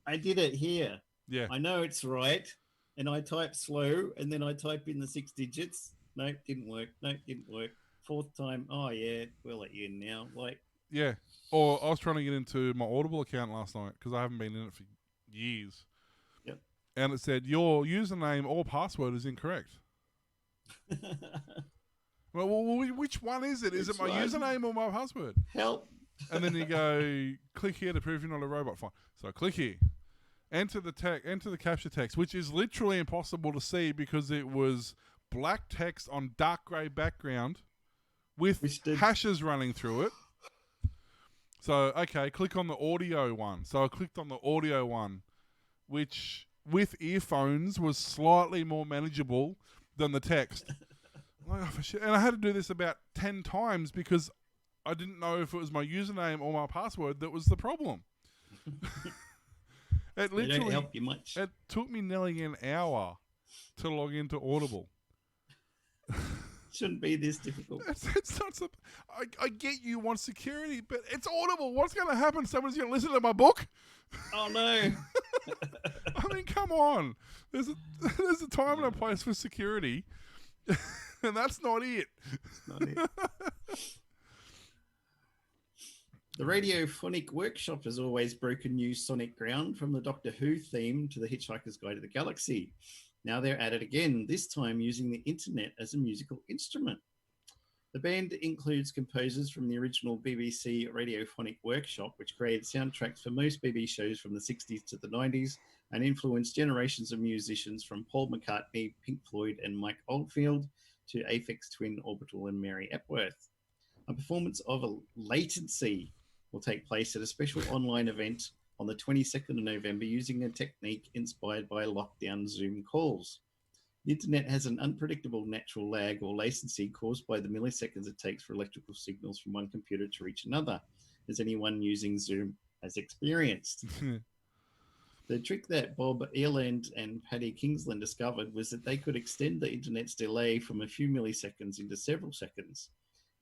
I did it here. Yeah. I know it's right. And I type slow and then I type in the 6 digits. No, didn't work. No, didn't work. 4th time. Oh, yeah, we'll let you in now. Yeah. Or I was trying to get into my Audible account last night because I haven't been in it for years. Yep. And it said, your username or password is incorrect. I'm Well, which one is it? Is it my username or my password? Help. And then you go, click here to prove you're not a robot. Fine. So click here. Enter the capture text, which is literally impossible to see because it was black text on dark grey background with hashes running through it. So, okay, click on the audio one. So I clicked on the audio one, which with earphones was slightly more manageable than the text. Like, oh, for shit. And I had to do this about 10 times because I didn't know if it was my username or my password that was the problem. It literally they don't help you much. It took me nearly an hour to log into Audible. Shouldn't be this difficult. It's not so. I get you want security, but it's Audible. What's going to happen? Someone's going to listen to my book? Oh no! I mean, come on. There's a time and a place for security, and that's not it. Not it. The Radiophonic Workshop has always broken new sonic ground, from the Doctor Who theme to the Hitchhiker's Guide to the Galaxy. Now they're at it again, this time using the internet as a musical instrument. The band includes composers from the original BBC Radiophonic Workshop, which created soundtracks for most BBC shows from the 60s to the 90s and influenced generations of musicians from Paul McCartney, Pink Floyd and Mike Oldfield to Aphex Twin, Orbital and Mary Epworth. A performance of a Latency will take place at a special online event on the 22nd of November using a technique inspired by lockdown Zoom calls. The internet has an unpredictable natural lag or latency caused by the milliseconds it takes for electrical signals from one computer to reach another, as anyone using Zoom has experienced. The trick that Bob Earland and Paddy Kingsland discovered was that they could extend the internet's delay from a few milliseconds into several seconds.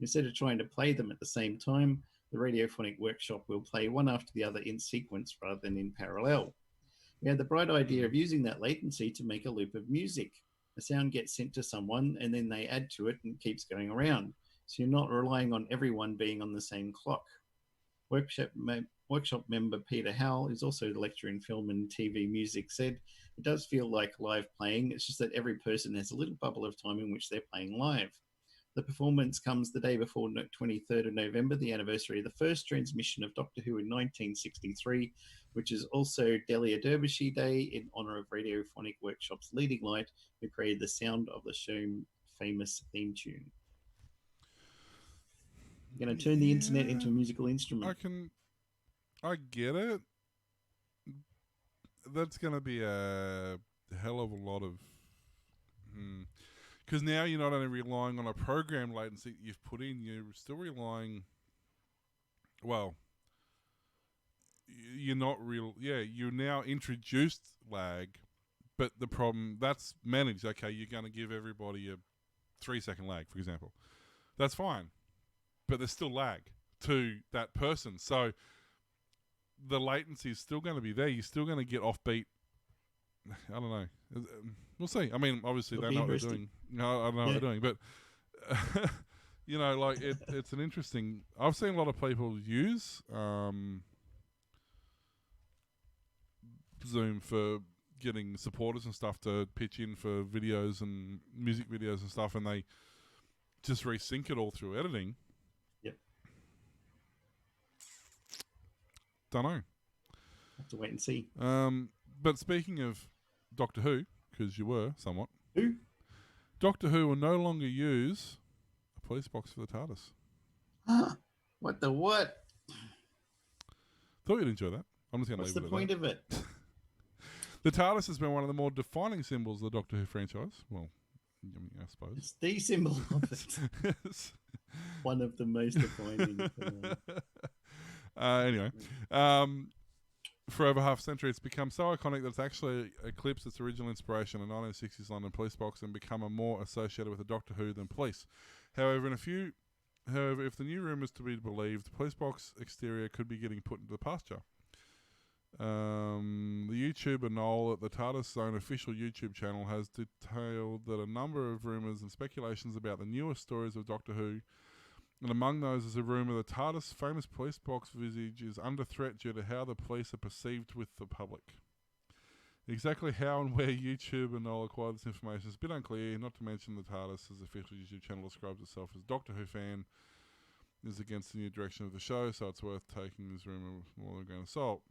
Instead of trying to play them at the same time, the Radiophonic Workshop will play one after the other in sequence rather than in parallel. We had the bright idea of using that latency to make a loop of music. A sound gets sent to someone and then they add to it and it keeps going around. So you're not relying on everyone being on the same clock. Workshop member Peter Howell, who's also a lecturer in film and TV music, said, "It does feel like live playing. It's just that every person has a little bubble of time in which they're playing live." The performance comes the day before 23rd of November, the anniversary of the first transmission of Doctor Who in 1963, which is also Delia Derbyshire Day in honour of Radiophonic Workshop's leading light, who created the sound of the show's famous theme tune. You're going to turn the internet into a musical instrument. I get it. That's going to be a hell of a lot of... Because now you're not only relying on a program latency that you've put in, you're still relying... Well, you're not real... Yeah, you now introduced lag, but the problem... That's managed. Okay, you're going to give everybody a 3-second lag, for example. That's fine. But there's still lag to that person. So the latency is still going to be there. You're still going to get offbeat. I don't know. We'll see. I mean, obviously they know what they're doing. No, I don't know what they're doing, but you know, like it's an interesting. I've seen a lot of people use Zoom for getting supporters and stuff to pitch in for videos and music videos and stuff, and they just resync it all through editing. Yep. Don't know. Have to wait and see. But speaking of Doctor Who, because you were somewhat. Who? Doctor Who will no longer use a police box for the TARDIS. What the what? Thought you'd enjoy that. I'm just going to leave it at that. What's the point of it? The TARDIS has been one of the more defining symbols of the Doctor Who franchise. Well, I suppose. It's the symbol of it. Yes. One of the most defining. Anyway. For over half a century, it's become so iconic that it's actually eclipsed its original inspiration, a 1960s London police box, and become a more associated with the Doctor Who than police. However, if the new rumours to be believed, the police box exterior could be getting put into the pasture. The YouTuber Noel at the TARDIS Zone official YouTube channel has detailed that a number of rumours and speculations about the newest stories of Doctor Who, and among those is a rumour the TARDIS' famous police box visage is under threat due to how the police are perceived with the public. Exactly how and where YouTube and Noel acquired this information is a bit unclear, not to mention the TARDIS, as the official YouTube channel describes itself as Doctor Who fan, is against the new direction of the show, so it's worth taking this rumour with more than a grain of salt.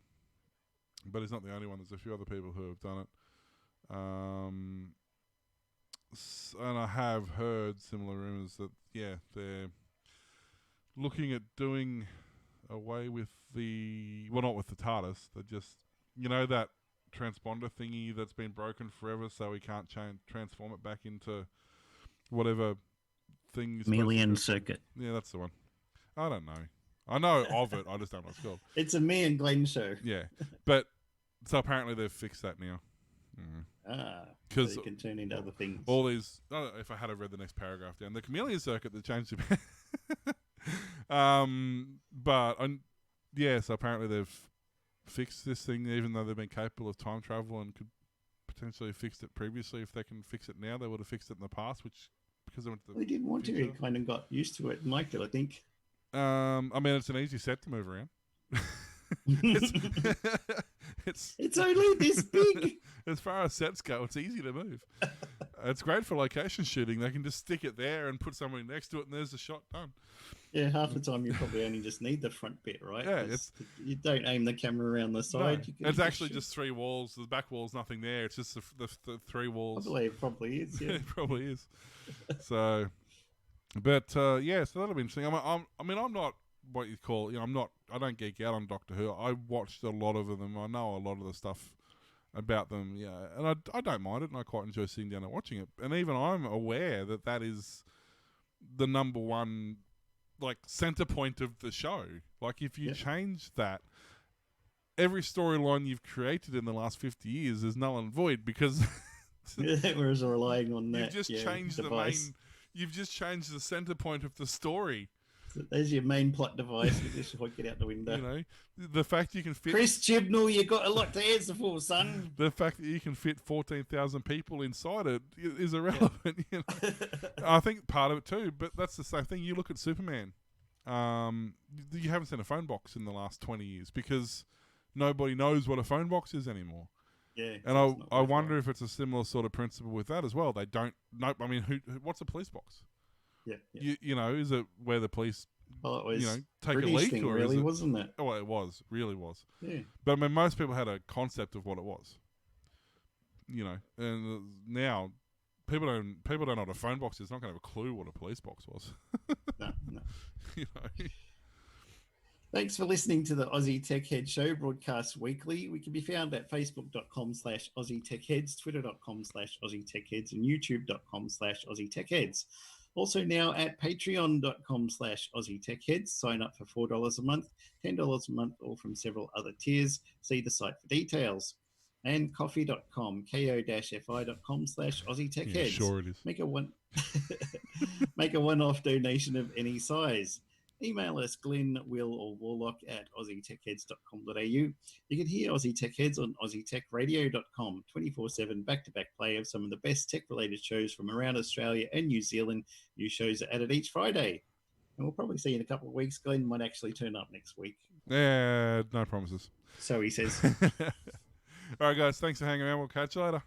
But he's not the only one. There's a few other people who have done it. And I have heard similar rumours that, they're looking at doing away with not with the TARDIS, they're just, that transponder thingy that's been broken forever, so we can't transform it back into whatever thing. Chameleon circuit. Yeah, that's the one. I don't know. I know of it. I just don't know what it's called. It's a me and Glenn show. Yeah, but so apparently they've fixed that now. So you can turn into other things. All these. I don't know if I had read the next paragraph down, the chameleon circuit that changed it. So apparently they've fixed this thing, even though they've been capable of time travel and could potentially have fixed it previously. If they can fix it now, they would have fixed it in the past, because they went to the They didn't want future. to. He kind of got used to it and liked it, I think. It's an easy set to move around. It's only this big. As far as sets go, it's easy to move. It's great for location shooting. They can just stick it there and put somebody next to it, and there's the shot done. Yeah, half the time you probably only just need the front bit, right? Yeah, you don't aim the camera around the side. No, it's actually just three walls. The back wall's nothing there. It's just the three walls. I believe it probably is. Yeah, It probably is. So, but so that'll be interesting. I'm not what you call. I don't geek out on Doctor Who. I watched a lot of them. I know a lot of the stuff about them. Yeah, and I don't mind it, and I quite enjoy sitting down and watching it. And even I'm aware that is the number one, center point of the show. If you change that, every storyline you've created in the last 50 years is null and void, because whereas relying on that, you've just changed device. You've just changed the center point of the story. So there's your main plot device. You just get out the window. The fact you can fit Chris Chibnall, you got a lot to answer for, son. The fact that you can fit 14,000 people inside it is irrelevant. I think part of it too, but that's the same thing. You look at Superman. You haven't seen a phone box in the last 20 years because nobody knows what a phone box is anymore. Yeah, and I wonder if it's a similar sort of principle with that as well. They don't know. I mean, what's a police box? Yeah. Is it where the police, well, it was take British a leak, thing, or really, is it, wasn't it? Oh, it was, really was. Yeah. But I mean, most people had a concept of what it was. And now people don't know what a phone box is. Not going to have a clue what a police box was. No. know. Thanks for listening to the Aussie Tech Head Show, broadcast weekly. We can be found at facebook.com/Aussie Tech Heads, twitter.com/Aussie Tech Heads, and youtube.com/Aussie Tech Heads. Also now at patreon.com/Aussie Tech Heads. Sign up for $4 a month, $10 a month, or from several other tiers. See the site for details. And coffee.com, ko-fi.com/Aussie Tech Heads. Sure it is. Make a one-off donation of any size. Email us, Glenn, Will, or Warlock at aussietechheads.com.au. You can hear Aussie Tech Heads on aussietechradio.com, 24/7 back-to-back play of some of the best tech-related shows from around Australia and New Zealand. New shows are added each Friday. And we'll probably see you in a couple of weeks. Glenn might actually turn up next week. Yeah, no promises. So he says. All right, guys, thanks for hanging around. We'll catch you later.